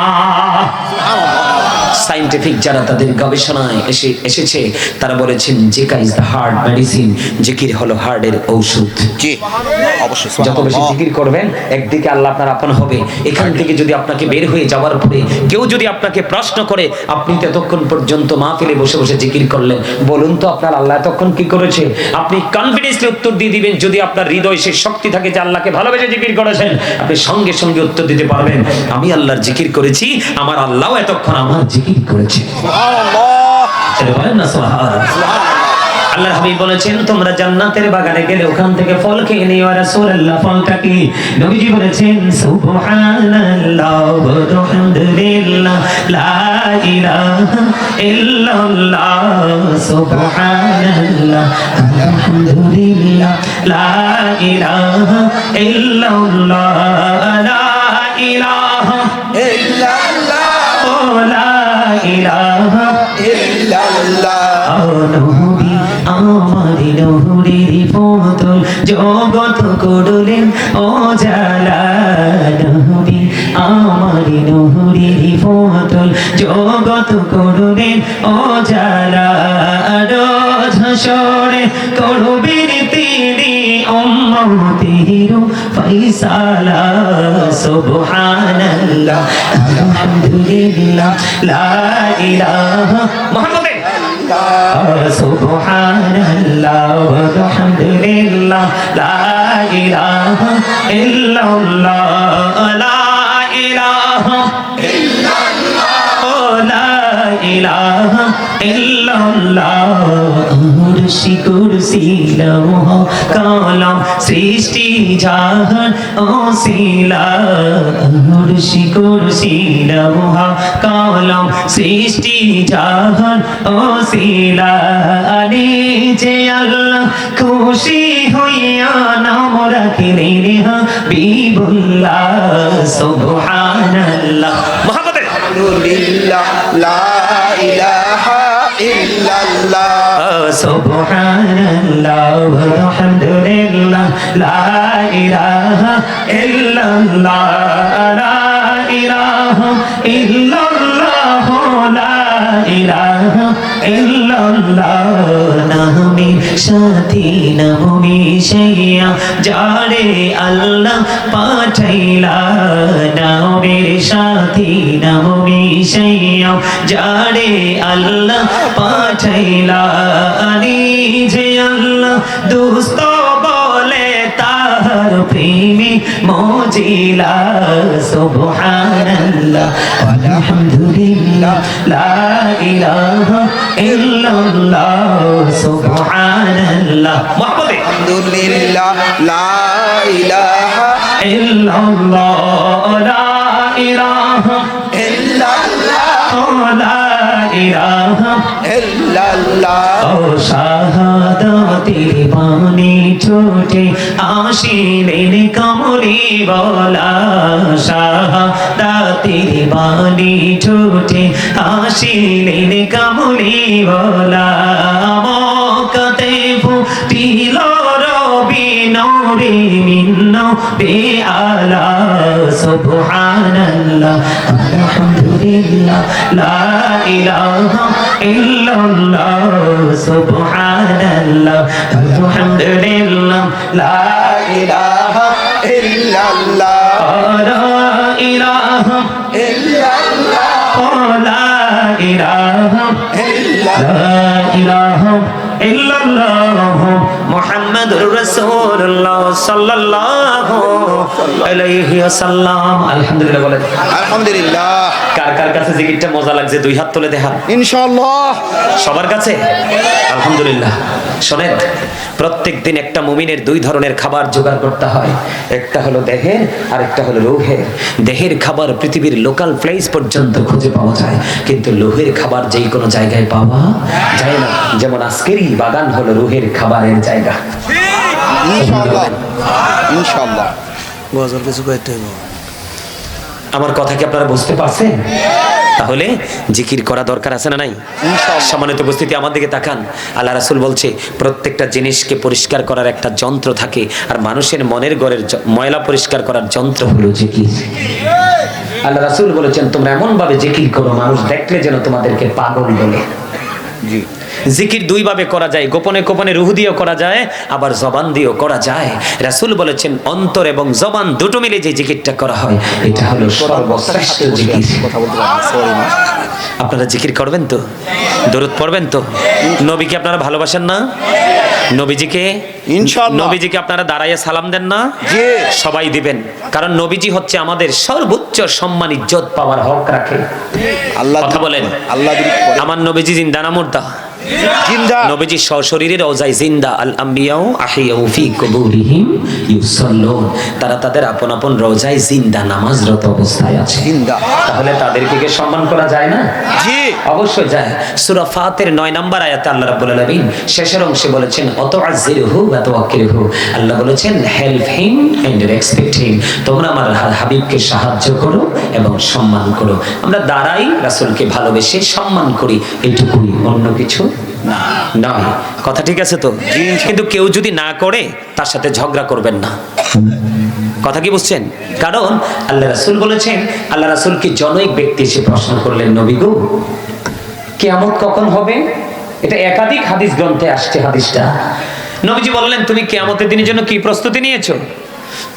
[SPEAKER 1] সায়েন্টিফিক যারা তাদের গবেষণায় এসেছে তারা বলেছেন জিকির ইজ দ্য হার্ট মেডিসিন, জিকির হলো হার্টের ঔষধ।
[SPEAKER 2] জি অবশ্যই।
[SPEAKER 1] যত বেশি জিকির করবেন একদিকে আল্লাহ আপনার আপন হবে। এখান থেকে যদি আপনাকে বের হয়ে যাওয়ার পরে কেউ যদি আপনাকে প্রশ্ন করে আপনি তো এতক্ষণ পর্যন্ত মাহফিলে বসে বসে জিকির করলেন, বলুন তো আপনার আল্লাহ এতক্ষণ কি করেছে? আপনি কনফিডেন্সলি উত্তর দিয়ে দিবেন। যদি আপনার হৃদয়ে সে শক্তি থাকে যে আল্লাহকে ভালোবেসে জিকির করেছেন, আপনি সঙ্গে সঙ্গে উত্তর দিতে পারবেন আমি আল্লাহর জিকির করেছি, আমার আল্লাহও এতক্ষণ আমার জিকির করেছে।
[SPEAKER 2] সুবহানাল্লাহ।
[SPEAKER 1] সেটা বলেন না সুবহানাল্লাহ। আল্লাহর হাবিব বলেছেন তোমরা জান্নাতের বাগানে গেলে ওখান থেকে ফল খেয়ে নিও। আর রাসূলুল্লাহ ফলটা কি? নবীজি বলেছেন সুবহানাল্লাহ ওয়া হামদুলিল্লাহ লা ইলাহা ইল্লাল্লাহ, সুবহানাল্লাহ আলহামদুলিল্লাহ লা ইলাহা ইল্লাল্লাহ, লা ইলাহা
[SPEAKER 2] ইল্লাল্লাহ
[SPEAKER 1] ও লা ইলাহা
[SPEAKER 2] ইল্লাল্লাহ।
[SPEAKER 1] নবী আমার নূরের পুতুল, জগৎ করলেন ও জালা। নবী আমার নূরের পুতুল, জগৎ করলেন ও জালা। রোজ হাসরে করবেন তিনি উম্মতের ফয়সালা। সুবহানাল্লাহ আলহামদুলিল্লাহ লা ইলাহা মুহাম্মাদুর সুবহানাল্লাহ ওয়া হামদুলিল্লাহ লা ইলাহা ইল্লাল্লাহ, লা ইলাহা ইল্লাল্লাহ, লা ইলাহা ইল্লাল্লাহ। কুরসি কুরসি লৌহ কলম সৃষ্টি জাহান ওসিলা। কুরসি কুরসি লৌহ কলম সৃষ্টি জাহান ওসিলা। যে আল্লাহ খুশি হইয়া নাম রাখিলেন হাবিবুল্লাহ। সুবহানাল্লাহ মুহাম্মাদুর
[SPEAKER 2] আলহামদুলিল্লাহ লা ইলাহা ইল্লাল্লাহ।
[SPEAKER 1] সুবহানাল্লাহ ওয়া হামদুলিল্লাহ লা ইলাহা ইল্লাল্লাহ, লা ইলাহা ইল্লাল্লাহ, লা ইলাহা ইল্লাল্লাহ। নামে সাথী নামে শাইয়া যারে আল্লাহ পাঠাইলা। নামের সাথী নামে শাইয়া যারে আল্লাহ পাঠাইলা। যে আল্লাহ দুস্ত বলে তাহার প্রেমে মজিলা। সুবহানাল্লাহ আলহামদুলিল্লাহ লা ইলাহা ইল্লাল্লাহ, সুবহানাল্লাহ মুহাম্মাদুর
[SPEAKER 2] আলহামদুলিল্লাহ লা ইলাহা
[SPEAKER 1] ইল্লাল্লাহ, লা ইলাহা
[SPEAKER 2] ইল্লাল্লাহ
[SPEAKER 1] লা ইলাহা
[SPEAKER 2] ইল্লাল্লাহ।
[SPEAKER 1] ও শাহাদাতের বাণী ছোটে আসিলেন কমলি বলা। শাহাদাতের বাণী ছোটে আসিলেন কমলি বলা। মক্কাতে ফুটিল রবি নূরে মিন্ন বে আলা। সুবহানাল্লাহ আলহামদুলিল্লাহ লা ইলাহা ইল্লাল্লাহ, সুবহানাল্লাহ আলহামদুলিল্লাহ লা
[SPEAKER 2] ইলাহা ইল্লাল্লাহ।
[SPEAKER 1] লা ইলাহা লা ইলাহা লা ইলাহা ইল্লাল্লাহ মুহাম্মাদুর রাসূলুল্লাহ সাল্লাল্লাহু আলাইহি ওয়াসাল্লাম। আলহামদুলিল্লাহ বলেন
[SPEAKER 2] আলহামদুলিল্লাহ।
[SPEAKER 1] কার কার কাছে জিকিরটা মজা লাগছে দুই হাত তুলে দেখা।
[SPEAKER 2] ইনশাআল্লাহ
[SPEAKER 1] সবার কাছে আলহামদুলিল্লাহ। শোনেন, প্রত্যেক দিন একটা মুমিনের দুই ধরনের খাবার জোগাড় করতে হয়, একটা হলো দেহের আর একটা হলো রূহের। দেহের খাবার পৃথিবীর লোকাল প্লেস পর্যন্ত খুঁজে পাওয়া যায়, কিন্তু রূহের খাবার যেই কোনো জায়গায় পাওয়া যায় না। যেমন আজকেরই বাগান হলো রূহের খাবারের জায়গা।
[SPEAKER 2] ইনশাআল্লাহ ইনশাআল্লাহ।
[SPEAKER 1] আমার কথা কি আপনারা বুঝতে পারছেন? তাহলে জিকির করা দরকার আছে না নাই? সম্মানিত উপস্থিতি, আমার দিকে তাকান। আল্লাহ রাসূল বলছে প্রত্যেকটা জিনিসকে পরিষ্কার করার একটা যন্ত্র থাকে, আর মানুষের মনের ঘরের ময়লা পরিষ্কার করার যন্ত্র হলো জিকির। আল্লাহ রাসূল বলেছেন তোমরা এমন ভাবে জিকির করো মানুষ দেখলে যেন তোমাদেরকে পাগল বলে।
[SPEAKER 2] জি।
[SPEAKER 1] জিকির দুই ভাবে করা যায়, গোপনে গোপনে রুহ দিয়েও করা যায়, আবার জবান দিয়েও করা যায়। রাসূল বলেছেন অন্তর এবং জবান দুটো মিলে যে জিকিরটা করা হয় এটা হলো সর্বশ্রেষ্ঠ জিকির।
[SPEAKER 2] কথা বলতে পারি সরি মা।
[SPEAKER 1] আপনারা জিকির করবেন তো? দরুদ পড়বেন তো? নবীকে আপনারা ভালোবাসেন না? নবীজিকে
[SPEAKER 2] ইনশাআল্লাহ।
[SPEAKER 1] নবীজিকে আপনারা দাঁড়াইয়া সালাম দেন না?
[SPEAKER 2] জি।
[SPEAKER 1] সবাই দিবেন, কারণ নবীজি হচ্ছে আমাদের সর্বোচ্চ সম্মান ইজ্জত পাওয়ার হক রাখে।
[SPEAKER 2] আল্লাহ
[SPEAKER 1] কথা বলেন।
[SPEAKER 2] আল্লাহ দিক করে।
[SPEAKER 1] আমার নবীজি জিন্দা না মুর্দা?
[SPEAKER 2] জিন্দা।
[SPEAKER 1] নবীজি সশরীরে রওজায় জিন্দা। আল আম্বিয়াউ আহিয়াউ ফি কুবুরিহিম ইউসাল্লুন। তারা তাদের আপন আপন রওজায় জিন্দা নামাজরত অবস্থায় আছে।
[SPEAKER 2] জিন্দা।
[SPEAKER 1] তাহলে তাদেরকে কি সম্মান করা যায় না?
[SPEAKER 2] জি।
[SPEAKER 1] অবশ্যই যায়। সূরা ফাতির 9 নম্বর আয়াতে আল্লাহ রাব্বুল আলামিন শেষের অংশে বলেছেন অতআযিরহু ওয়া তাওয়াক্কিলহু। আল্লাহ বলেছেন help him and respect him. তোমরা আমার হাবিবকে সাহায্য করো এবং সম্মান করো। আমরা দাঁড়াই রাসূলকে ভালোবেসে সম্মান করি, এটুকুই, অন্য কিছু নয়। কথা ঠিক আছে তো? কিন্তু কেউ যদি না করে তার সাথে ঝগড়া করবেন না। কথা কি বুঝছেন? কারণ আল্লাহ রাসূল বলেছেন, আল্লাহ রাসূলকে জনৈক ব্যক্তি এসে প্রশ্ন করলেন, নবী গো কিয়ামত কখন হবে? এটা একাধিক হাদিস গ্রন্থে আসছে হাদিসটা। নবীজি বললেন তুমি কিয়ামতের দিনের জন্য কি প্রস্তুতি নিয়েছো?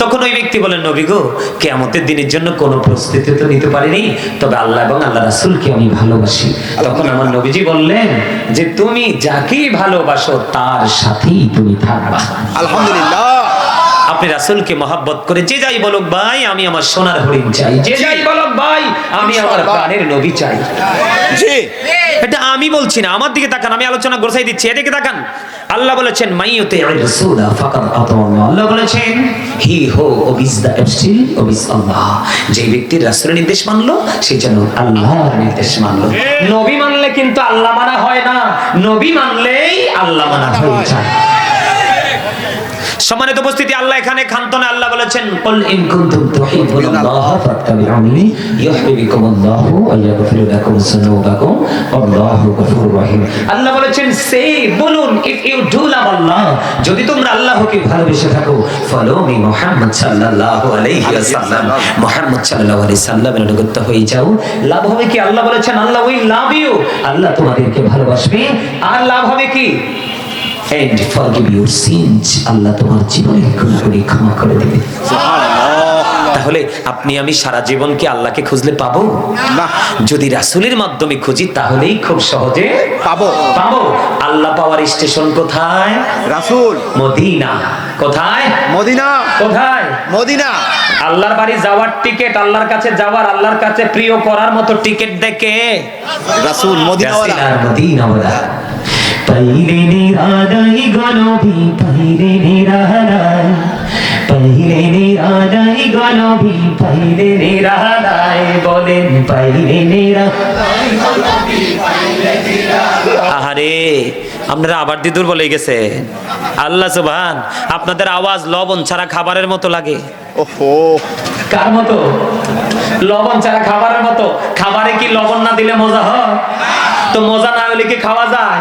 [SPEAKER 1] তখন ওই ব্যক্তি বলেন, নবী গো কিয়ামতের দিনের জন্য কোনো প্রস্তুতি তো নিতে পারিনি, তবে আল্লাহ এবং আল্লাহ রাসূলকে আমি ভালোবাসি। তখন আমার নবীজি বললেন যে তুমি যাকেই ভালোবাসো তার সাথেই তুমি থাকবা।
[SPEAKER 2] আলহামদুলিল্লাহ।
[SPEAKER 1] আপনি রাসূলকে মহব্বত করে যে যাই বলুক ভাই আমি আমার সোনার হরিণ চাই, যে যাই বলুক ভাই আমি আমার প্রাণের নবী চাই।
[SPEAKER 2] জি।
[SPEAKER 1] এটা আমি বলছি না, আমার দিকে তাকান, আমি আলোচনা গোছাই দিচ্ছি, এদিকে তাকান। আল্লাহ বলেছেন মাইয়ুতির রাসূলা ফাকাদ আতাআল্লাহ। আল্লাহ বলেছেন হি হো ওবিস দা এফসিল ওবিস আল্লাহ। যে ব্যক্তি রাসূলের নির্দেশ মানলো সে যেন আল্লাহর নির্দেশ মানলো। নবী মানলে কিন্তু আল্লাহ মানা হয় না, নবী মানলেই আল্লাহ মানা হয়ে যায়। সম্মানিত উপস্থিতি, আল্লাহ এখানে খান্তনে আল্লাহ বলেছেন কুল ইন কুনতুম তুহিব্বুনাল্লাহ ফাত্তাবিউনি ইউহিব্বুকুমুল্লাহু ওয়া ইয়াগফির লাকুম যুনুবাকুম আল্লাহু গফুরুর রহিম। আল্লাহ বলেছেন সে বলুন ইফ ইউ ডু লাভ আল্লাহ, যদি তোমরা আল্লাহকে ভালোবেসে থাকো, ফলো মি মুহাম্মদ সাল্লাল্লাহু আলাইহি ওয়াসাল্লাম, মুহাম্মদ সাল্লাল্লাহু আলাইহি সাল্লামের অনুগত হয়ে যাও। লাভ হবে কি? আল্লাহ বলেছেন আল্লাহ উইল লাভ ইউ, আল্লাহ তোমাদেরকে ভালোবাসবে। আর লাভ হবে কি? and forgive your sins, আল্লাহ তোমার জীবনের গুনাহগুলি ক্ষমা করে দেবে। তাহলে আপনি আমি সারা জীবন কি আল্লাহকে খুঁজলে পাবো
[SPEAKER 2] না?
[SPEAKER 1] যদি রাসূলের মাধ্যমে খুঁজি তাহলেই খুব সহজে
[SPEAKER 2] পাবো।
[SPEAKER 1] আল্লাহ পাওয়ার স্টেশন কোথায়?
[SPEAKER 2] রাসূল।
[SPEAKER 1] মদিনা। কোথায়?
[SPEAKER 2] মদিনা।
[SPEAKER 1] কোথায়?
[SPEAKER 2] মদিনা।
[SPEAKER 1] আল্লাহর বাড়ি যাওয়ার টিকিট, আল্লাহর কাছে যাওয়ার, আল্লাহর কাছে প্রিয় করার মতো টিকিট দেখে
[SPEAKER 2] রাসূল মদিনাওয়ালা।
[SPEAKER 1] মদিনাওয়ালা। পাইলে নিরালাই গনবি, পাইলে নিরালাই, পাইলে নিরালাই গনবি, পাইলে নিরালাই, বলেন পাইলে নিরালাই গনবি, পাইলে নিরালাই। আহারে আপনারা আবার দিদুর বলে গেছে। আল্লাহ সুবহান, আপনাদের আওয়াজ লবণ ছাড়া খাবারের মতো লাগে।
[SPEAKER 2] ওহো।
[SPEAKER 1] কার মতো? লবণ ছাড়া খাবারের মতো। খাবারে কি লবণ না দিলে মজা হয়? তো মজা না হলে কি খাওয়া যায়?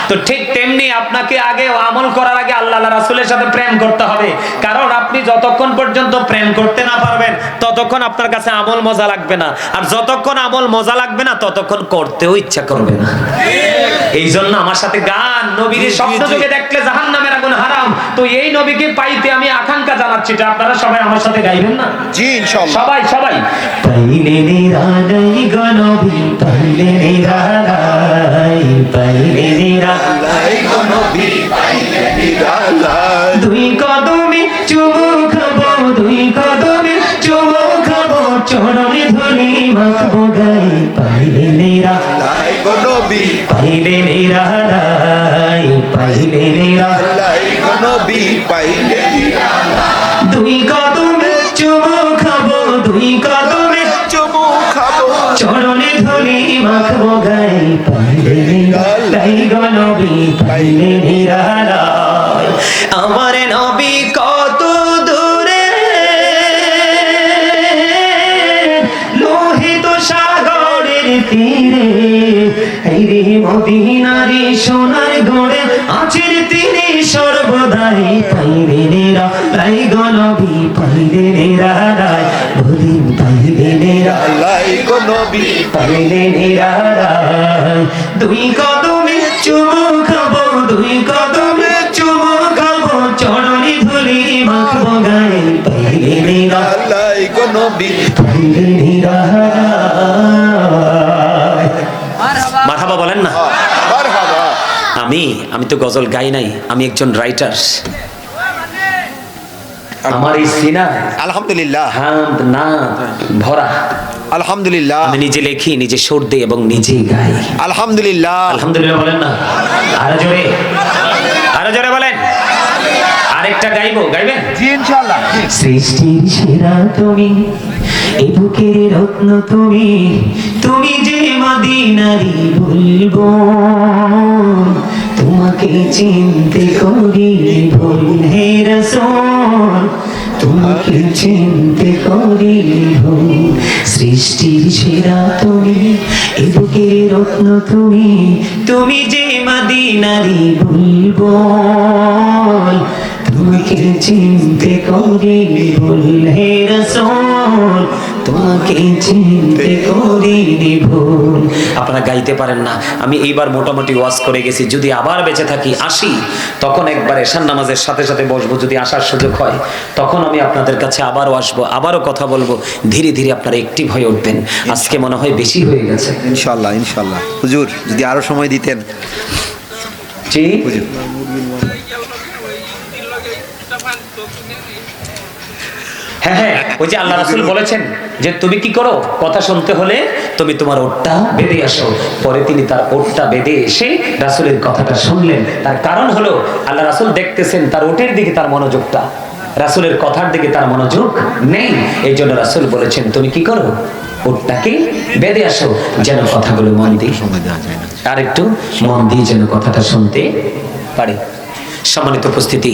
[SPEAKER 1] তো ঠিক তেমনি আপনাকে আগে আমল করার আগে আল্লাহ রাসূলের সাথে প্রেম করতে হবে। কারণ আপনি যতক্ষণ পর্যন্ত প্রেম করতে না পারবেন ততক্ষণ আপনার কাছে আমল মজা লাগবে না, আর যতক্ষণ আমল মজা লাগবে না ততক্ষণ করতেও ইচ্ছা করবে না। এই জন্য আমার সাথে গান, নবীর স্বপ্ন যোগে দেখলে জাহান্নামের আগুন হারাম। তো এই নবীকে পাইতে আমি আকাঙ্ক্ষা জানাচ্ছি। চাচ্ছি যে আপনারা সবাই আমার সাথে গাইবেন না?
[SPEAKER 2] জি ইনশাআল্লাহ।
[SPEAKER 1] সবাই সবাই। পাইলে নিরালাই গো নবী, পাইলে নিরালাই, পাইলে নিরালাই গো নবী, পাইলে নিরালাই। দুই কদমে চুমু খাবো, দুই কদমে চুমু খাবো, চরণে ধুলি মাখবো গায়ে। পাইলে নিরালাই গো নবী, পাইলে নিরালাই, পাইলে নিরালাই গো নবী, পাইলে নিরালাই। দুই কদমে চুমু খাবো, দুই কদমে চুমু খাবো, চরণে ধুলি মাখবো গায়ে। পাইলে নিরালাই গো নবী, পাইলে নিরালাই। আমার নবী কত দূরে, লোহিত সাগরের তীরে, এই রে মদিনারি সোনার গড়ে আছেন তিনি সর্বদাই। পাইলে নিরালাই গো নবী, পাইলে নিরালাই, বলি পাইলে নিরালাই গো নবী, পাইলে নিরালাই। দুই কদমে চুমু খাবো, দুই কদমে চুমু খাবো, চরণে ধুলি মাখবো গায়ে। পাইলে নিরালাই গো নবী, পাইলে নিরালাই। মারহাবা বলেন না?
[SPEAKER 2] মারহাবা।
[SPEAKER 1] আমি তো গজল গাই নাই, আমি একজন রাইটার। আমার এই সিনা
[SPEAKER 2] আলহামদুলিল্লাহ,
[SPEAKER 1] হামদ না ভরা।
[SPEAKER 2] আলহামদুলিল্লাহ,
[SPEAKER 1] আমি নিজে লেখি, নিজে সুর দিই এবং নিজেই গাই।
[SPEAKER 2] আলহামদুলিল্লাহ।
[SPEAKER 1] আলহামদুলিল্লাহ বলেন না? আরো জোরে, আরো জোরে বলেন। আরেকটা গাইবো, গাইবেন?
[SPEAKER 2] জি ইনশাআল্লাহ।
[SPEAKER 1] সৃষ্টির সেরা তুমি, এই বুকের রত্ন তুমি, তুমি যে মদিনারি বলবো, তোমাকে চিনতে করি ভুল হে রাসূল, তোমাকে চিনতে করি ভুল। সৃষ্টির সেরা তুমি, এই বুকের রত্ন তুমি, তুমি যে মদিনারি বলবো, তোমাকে চিনতে করি ভুল হে রাসূল, তোমাকে চিনতে করি ভুল। আপনারা গাইতে পারেন না, আমি এইবার মোটামুটি ওয়াজ করে গেছি। যদি আবার বেঁচে থাকি, আসি, তখন একবার এশার নামাজের সাথে সাথে বসবো, যদি আসার সুযোগ হয় তখন আমি আপনাদের কাছে আবারও আসবো, আবারও কথা বলবো। ধীরে ধীরে আপনারা অ্যাক্টিভ হয়ে উঠবেন। আজকে মনে হয় বেশি হয়ে গেছে।
[SPEAKER 2] ইনশাআল্লাহ ইনশাআল্লাহ। হুজুর যদি আরো সময় দিতেন।
[SPEAKER 1] জি
[SPEAKER 2] হুজুর
[SPEAKER 1] হ্যাঁ হ্যাঁ, ওই যে আল্লাহ রাসূল বলেছেন যে তুমি কি করো, কথা শুনতে হলে তুমি তোমার ওটটা বেঁধে আসো। পরে তিনি তার ওটটা বেঁধে এসে রাসূলের কথাটা শুনলেন। তার কারণ হলো আল্লাহ রাসূল দেখতেছেন তার ওটের দিকে তার মনোযোগটা, রাসূলের কথার দিকে তার মনোযোগ নেই। এই জন্য রাসূল বলেছেন তুমি কি করো, ওটটাকে বেঁধে আসো, যেন কথাগুলো মন দিয়ে
[SPEAKER 2] সময় দেওয়া যায় না।
[SPEAKER 1] আর একটু মন দিয়ে যেন কথাটা শুনতে পারে। সম্মানিত উপস্থিতি।